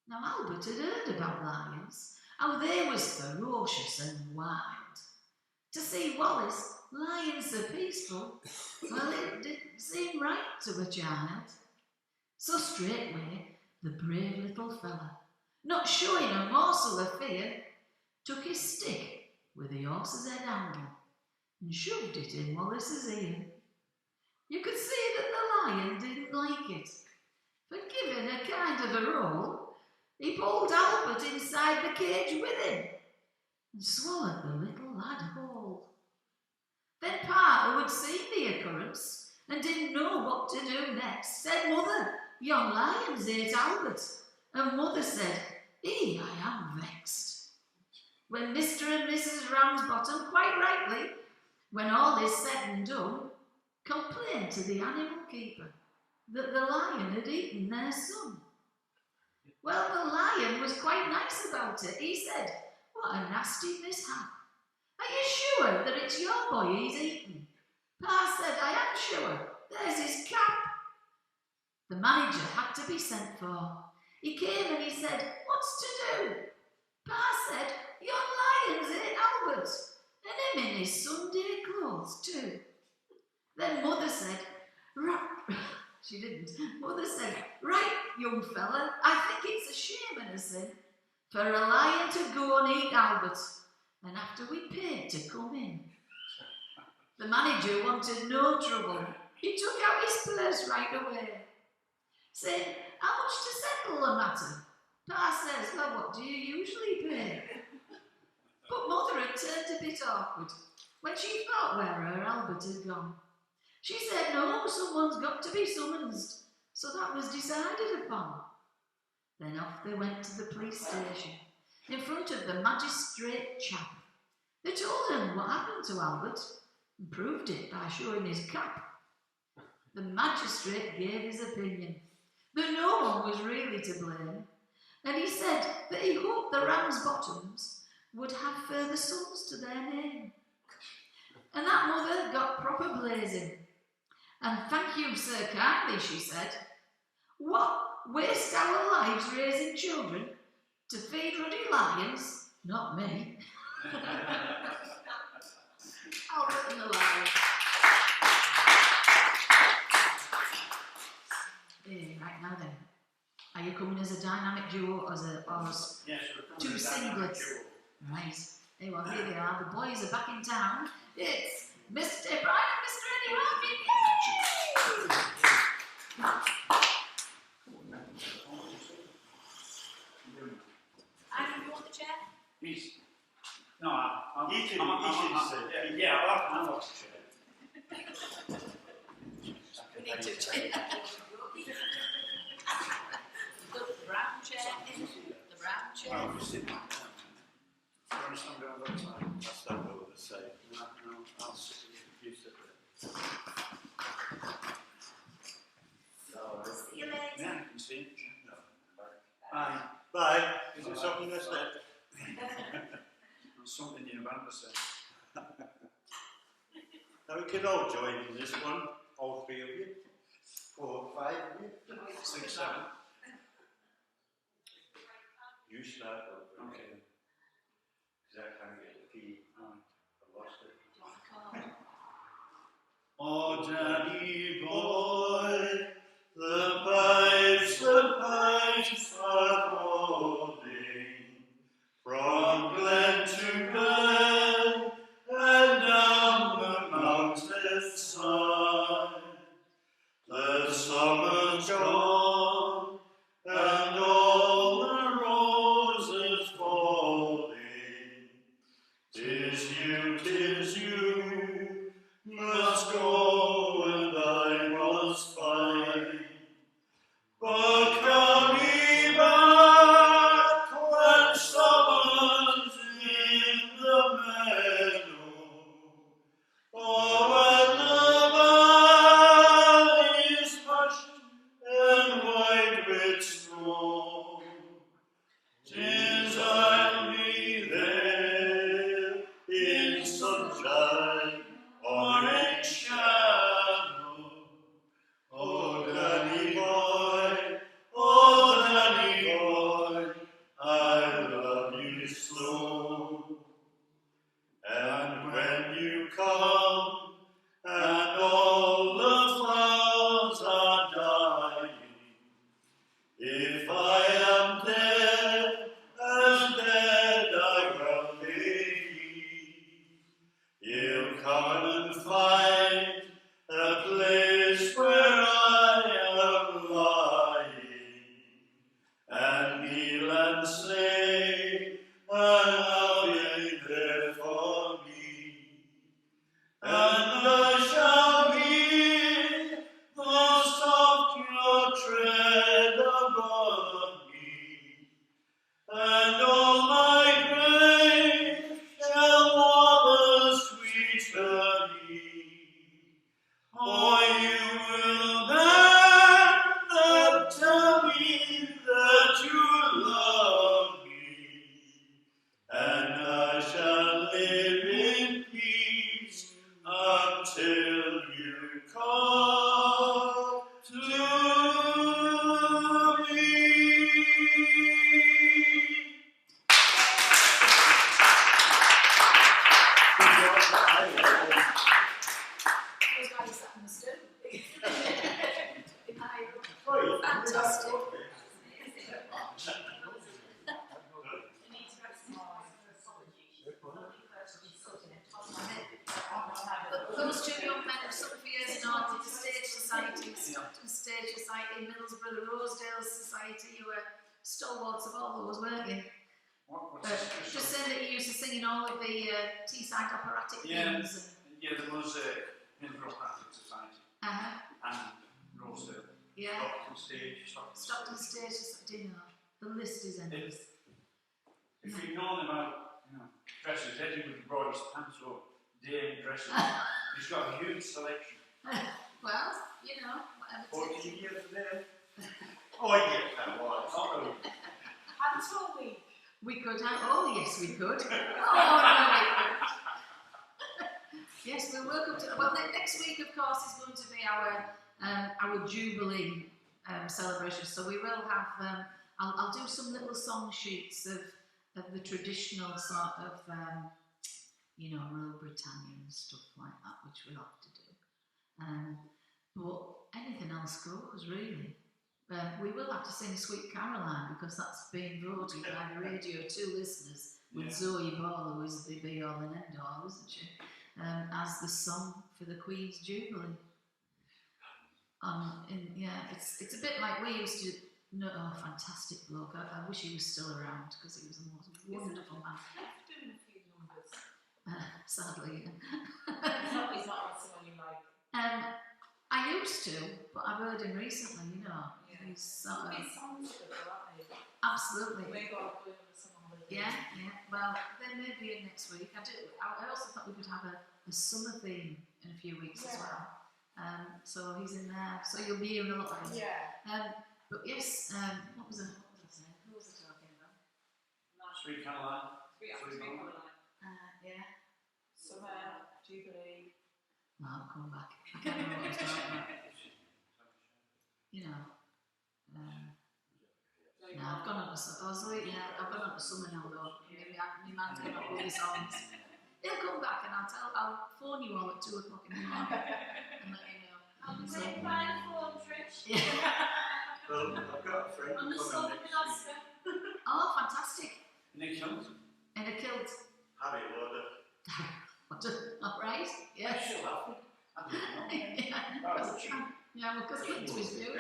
S1: Now Albert had heard about lions, how they was ferocious and wild. To see Wallace lying so peaceful, well, it didn't seem right to a child. So straightway, the brave little fella, not showing a morsel of fear, took his stick with the horse's head handle and shoved it in Wallace's ear. You could see that the lion didn't like it, but given a kind of a roll, he pulled Albert inside the cage with him and swallowed the little lad whole. Then Pa, who had seen the occurrence and didn't know what to do next, said, "Mother, yon lions ate Albert." And Mother said, "I am vexed." When Mr. and Mrs. Ramsbottom, quite rightly, when all is said and done, complained to the animal keeper that the lion had eaten their son. Well, the lion was quite nice about it. He said, "What a nasty mishap. Are you sure that it's your boy he's eaten?" Pa said, "I am sure. There's his cap." The manager had to be sent for. He came and he said, "What's to do?" Pa said, "Your lions ate Albert, and him in his Sunday clothes too." Then Mother said, she didn't. Mother said, "Right, young fella, I think it's a shame and a sin for a lion to go and eat Albert, and after we paid to come in." The manager wanted no trouble. He took out his purse right away, saying, "How much to settle the matter?" Pa says, "Well, what do you usually pay?" But Mother had turned a bit awkward when she thought where her Albert had gone. She said, "No, someone's got to be summoned." So that was decided upon. Then off they went to the police station, in front of the magistrate chap. They told him what happened to Albert, and proved it by showing his cap. The magistrate gave his opinion that no one was really to blame, and he said that he hoped the Ramsbottoms would have further sons to their name. And that mother got proper blazing. "And thank you, sir, kindly," she said. "What, waste our lives raising children to feed ruddy lions? Not me." Albert and the Lion. Right now then, are you coming as a dynamic duo or as
S2: Yes,
S1: two singlets? Right. Hey, well, here they are. The boys are back in town. It's Mr. Brian and Mr. Eddie Harvey. Yay! Adam, you want the chair?
S2: He's, no, I'm,
S3: He should sit.
S2: yeah, I'll watch the chair.
S1: We need two chairs. The brown chair. The brown chair.
S3: I'll sit.
S2: You want to stand on that side?
S3: I'll stand over the side.
S2: No, I'll sit.
S3: You sit.
S1: See you later.
S2: Yeah, you can see it.
S3: No.
S2: Bye.
S3: Bye. Is it something that's left?
S2: There's something you're about to say.
S3: Now we can all join in this one, all three of you. 4, 5 of you.
S2: 6, 7.
S3: You start over.
S2: Okay.
S3: Because I can't get the key. I lost it.
S2: Oh,
S3: Daddy boy, the pipes are calling from glen to glen and down the mountainside. The summer's gone and all the roses falling. 'Tis you, must go and I must find. But coming back when summer's in the meadow, or when the valley's hushed and white with snow, 'tis I'll be there in sunshine or in shadow. Oh, Danny boy, I love you so. And when you come and all the flowers are dying, if I am dead, as dead I will be, you'll come and find a place where I am lying, and kneel and say, I'll be there for me, and I shall hear the soft your tread above me, and all my grave shall wobble sweetly. Oh, you will then tell me that you love me, and I shall live in peace until you come to me.
S1: Those guys that must do. Fantastic. But those two young men have sung for years in Arden Stage Society, Stockton Stage Society, Middlesbrough, the Rosedale Society. You were stalwarts of all those, weren't you?
S2: What's this?
S1: Just saying that you used to sing in all of the Teesside operatic things.
S2: Yeah, there was Middlesbrough Catholic Society and Rosedale.
S1: Yeah.
S2: Stockton
S1: Stockton Stage Society, you know, the list is endless.
S2: If you'd known about, dresses, Eddie would have brought his pants up, Dame dresses. He's got a huge selection.
S1: Well, whatever.
S3: 14 years today. Oh, yes, that was.
S4: Until
S1: We could have. Oh, yes, we could. Oh, no, we could. Yes, we'll work up to. Well, next week, of course, is going to be our Jubilee celebration. So we will have. I'll do some little song sheets of the traditional sort of, Royal Britannia and stuff like that, which we'll have to do. But anything else goes, really. We will have to sing Sweet Caroline because that's being voted by the Radio 2 listeners with Zoe Ball, who is the be all and end all, isn't she? As the song for the Queen's Jubilee. It's a bit like we used to. Fantastic bloke. I wish he was still around because he was the most wonderful man.
S4: left doing a few numbers.
S1: Sadly.
S4: He's not someone you like.
S1: I used to, but I've heard him recently,
S4: Yeah.
S1: He's sort of,
S4: His songs are good, aren't they?
S1: absolutely.
S4: We got to go over some holiday.
S1: Yeah. Well, they may be in next week. I also thought we could have a summer theme in a few weeks as well. So he's in there. So you'll be hearing a lot of it.
S4: Yeah.
S1: But yes, what was I saying? Who was I talking about?
S2: Sweet Caroline.
S5: Sweet Caroline.
S1: Yeah.
S4: Summer, Jubilee.
S1: No, I'll come back. I can't remember what I was talking about. You know. No, I've gone on to summer. I've gone on to summer now though. My man's gone up with his songs. He'll come back and I'll phone you all at 2 o'clock in the morning and let you know.
S5: I'll
S1: So,
S5: take my phone, Trish.
S1: yeah.
S3: Well, I've got a friend
S5: On the
S3: coming
S5: Southern
S3: next
S5: Alaska.
S1: Oh, fantastic.
S2: Nick Hunt.
S1: In a kilt.
S3: week. Harry Loader.
S1: Right? Yes.
S2: She'll have it. I don't know.
S1: Yeah, well, because kilt was new.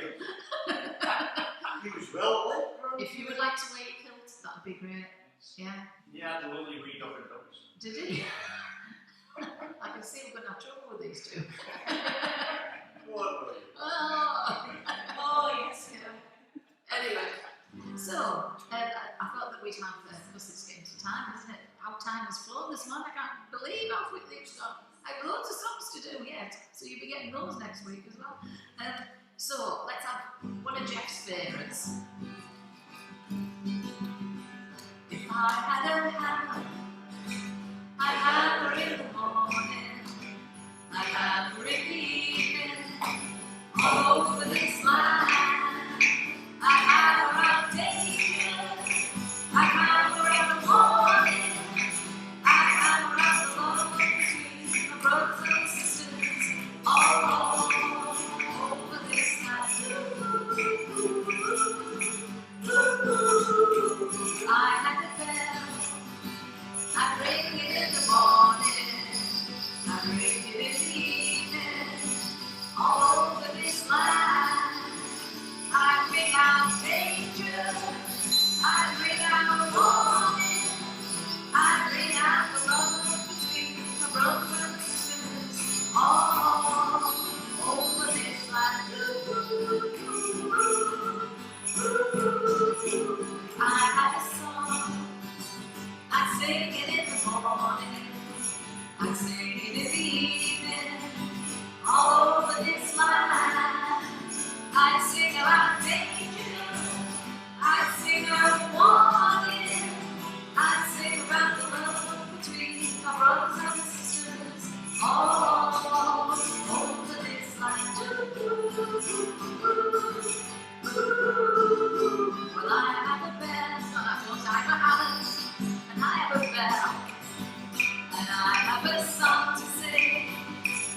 S3: He was well lit.
S1: If you would like to wear your kilt, that would be great. Yeah.
S2: Yeah, the lovely wee dog and dogs.
S1: Did he? I can see we're going to have trouble with these two.
S3: What?
S1: Oh, yes. Yeah. Anyway, so I thought that we'd have, because it's getting to time, isn't it? How time has flown this month. I can't believe how quickly it's gone. I have loads of songs to do yet, so you'll be getting those next week as well. So let's have one of Jeff's favourites. If I had a hammer, I'd hammer in the morning, I'd hammer in the evening, all over this land. I'd hammer out danger, I'd hammer out the morning, I'd hammer out the love between my brothers and sisters, all over this land. I had a bell, I ring it in the morning, I ring it in the evening, all over this land. I ring out danger, I ring out warning, I ring out the love between my brothers and sisters, all over this land. I had a song, I'd sing it in the morning, I'd sing it in the evening, all over this land. I'd sing about danger, I'd sing about warning, I'd sing about the love between my brothers and sisters, all over this land. Well, I have a bell, and I don't have a hammer, and I have a bell, and I have a song to sing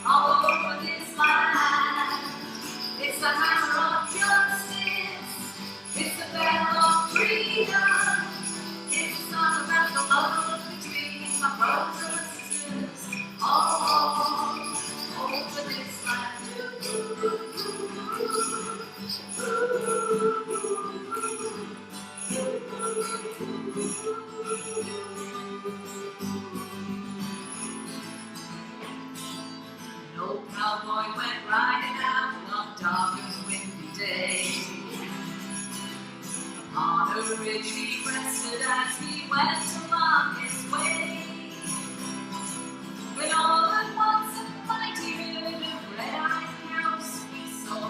S1: all over this land. It's the hammer of justice, it's the bell of freedom, it's a song about the love between my brothers and sisters, all over this land. An old cowboy went riding out on a dark and windy day. Upon a ridge he rested as he went along his way. When all at once a mighty herd of red-eyed cows he saw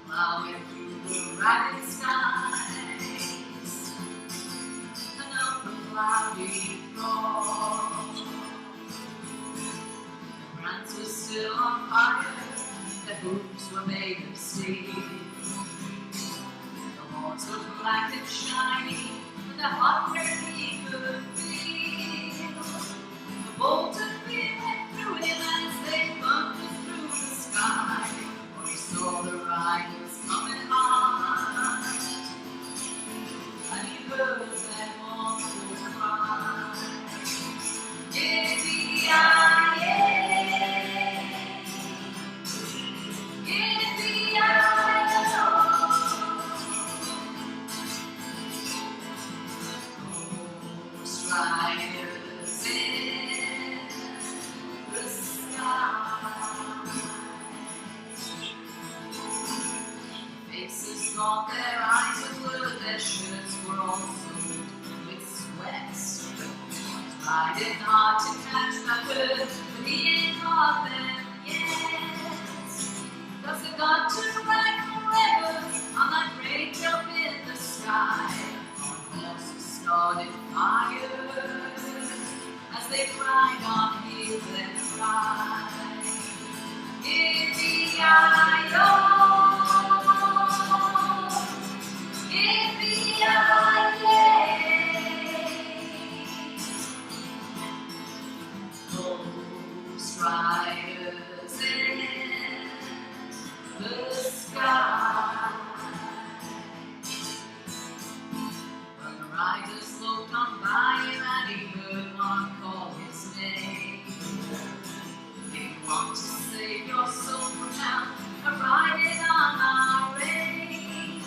S1: plowing through the ragged skies and up a cloudy road. The brands were still on fire, their hooves were made of steel. The horns were black and shiny, and the hunger he could feel. The bolt of fear went through him as they thundered through the sky, for he saw the riders coming hard, and he heard their mournful cry. Yippee-yi-yay! Riders in the sky. Faces gone, their eyes were blurred, their shirts were all soaked with sweat. Riding hard to catch my bird, but he ain't caught them yet. 'Cause they got to ride forever on that great jump in the sky. Horses snorted fire as they cried on hill and ride. Yippee-yi-yo, yippee-yi-yay. Ghost riders in the sky. When the riders looked on by him and he heard one call his name. If you want to save your soul from hell, riding on our range,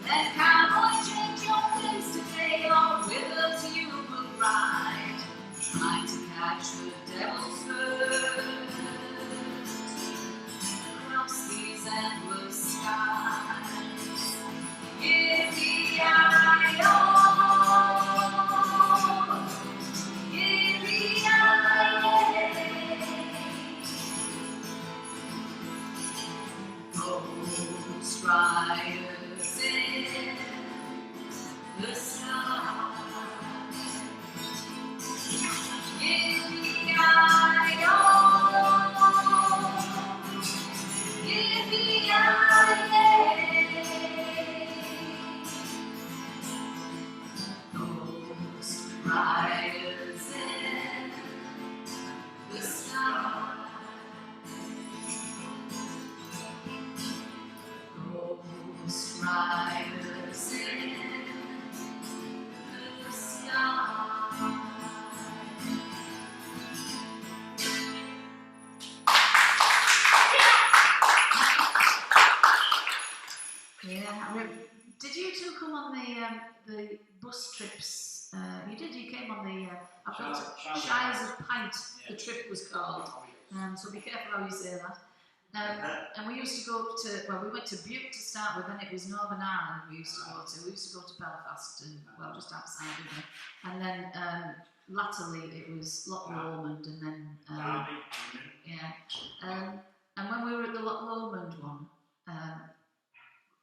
S1: then cowboy, change your ways today, or with us you will ride, trying to catch the devil's bird across these endless skies. Yippee-yi-yo, yippee-yi-yay. Ghost riders in the sky. Yippee-yi-yo, yippee-yi-yay. Ghost riders in the sky. Ghost riders in the sky. Yeah, did you two come on the bus trips? You did. You came on the I've got Shies of Pint. The trip was called. So be careful how you say that. And we used to go to, well, we went to Butte to start with, then it was Northern Ireland we used to go to. We used to go to Belfast and, well, just outside of it. And then latterly it was Loch Lomond and then, yeah. And when we were at the Loch Lomond one,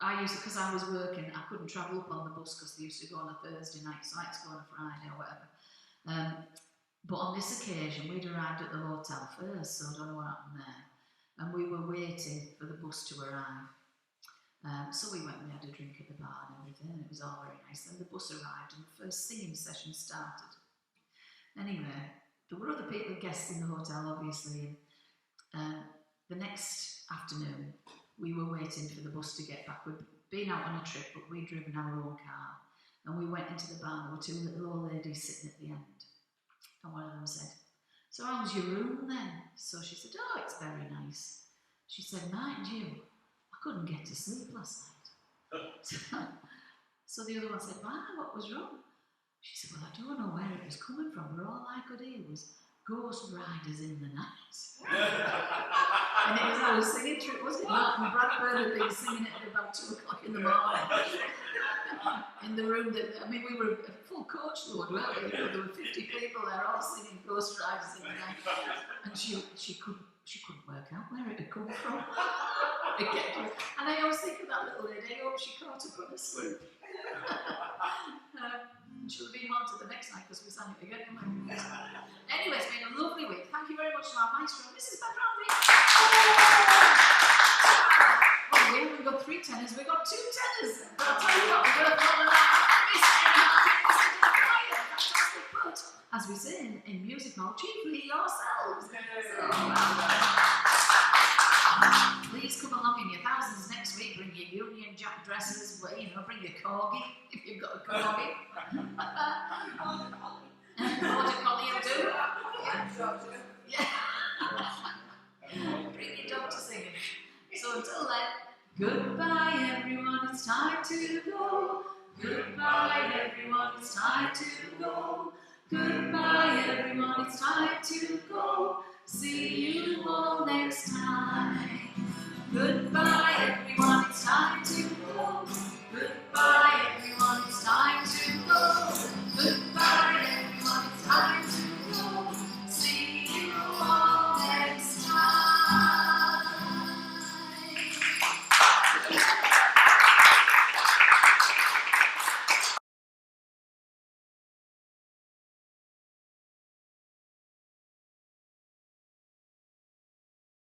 S1: I used to, because I was working, I couldn't travel up on the bus because they used to go on a Thursday night, so I had to go on a Friday or whatever. But on this occasion, we'd arrived at the hotel first, so I don't know what happened there. And we were waiting for the bus to arrive. So we went and we had a drink at the bar and everything, and it was all very nice. Then the bus arrived and the first singing session started. Anyway, there were other people, guests in the hotel, obviously. The next afternoon, we were waiting for the bus to get back. We'd been out on a trip, but we'd driven our own car. And we went into the bar, there were two little old ladies sitting at the end. And one of them said, "So how's your room then?" So she said, "Oh, it's very nice." She said, "Mind you, I couldn't get to sleep last night." So the other one said, "Why, what was wrong?" She said, "Well, I don't know where it was coming from, but all I could hear was Ghost Riders in the Night." And it was, I was singing through it, wasn't it? And Brad Bird had been singing it at about 2 o'clock in the morning. In the room that, I mean, we were a full coach load, weren't we? There were 50 people there all singing Ghost Riders in the Night. And she couldn't work out where it had come from. And I always think of that little lady, I hope she caught up on her sleep. She'll be haunted the next night because we sang it again. Anyway, it's been a lovely week. Thank you very much to our maestro, Mrs. Bethrondi. Well, we haven't got 3 tenors, we've got 2 tenors. But I'll tell you what, we're going to follow that. Fantastic put. As we say in music hall, chiefly yourselves. So, please come along in your thousands next week. Bring your Union Jack dresses. Well, you know, bring your corgi if you've got a corgi. Border collie will do. Yeah. Bring your dog to sing it. So until then, goodbye everyone. It's time to go. Goodbye everyone. It's time to go. Goodbye everyone. It's time to go. See you all next time. Goodbye everyone, it's time to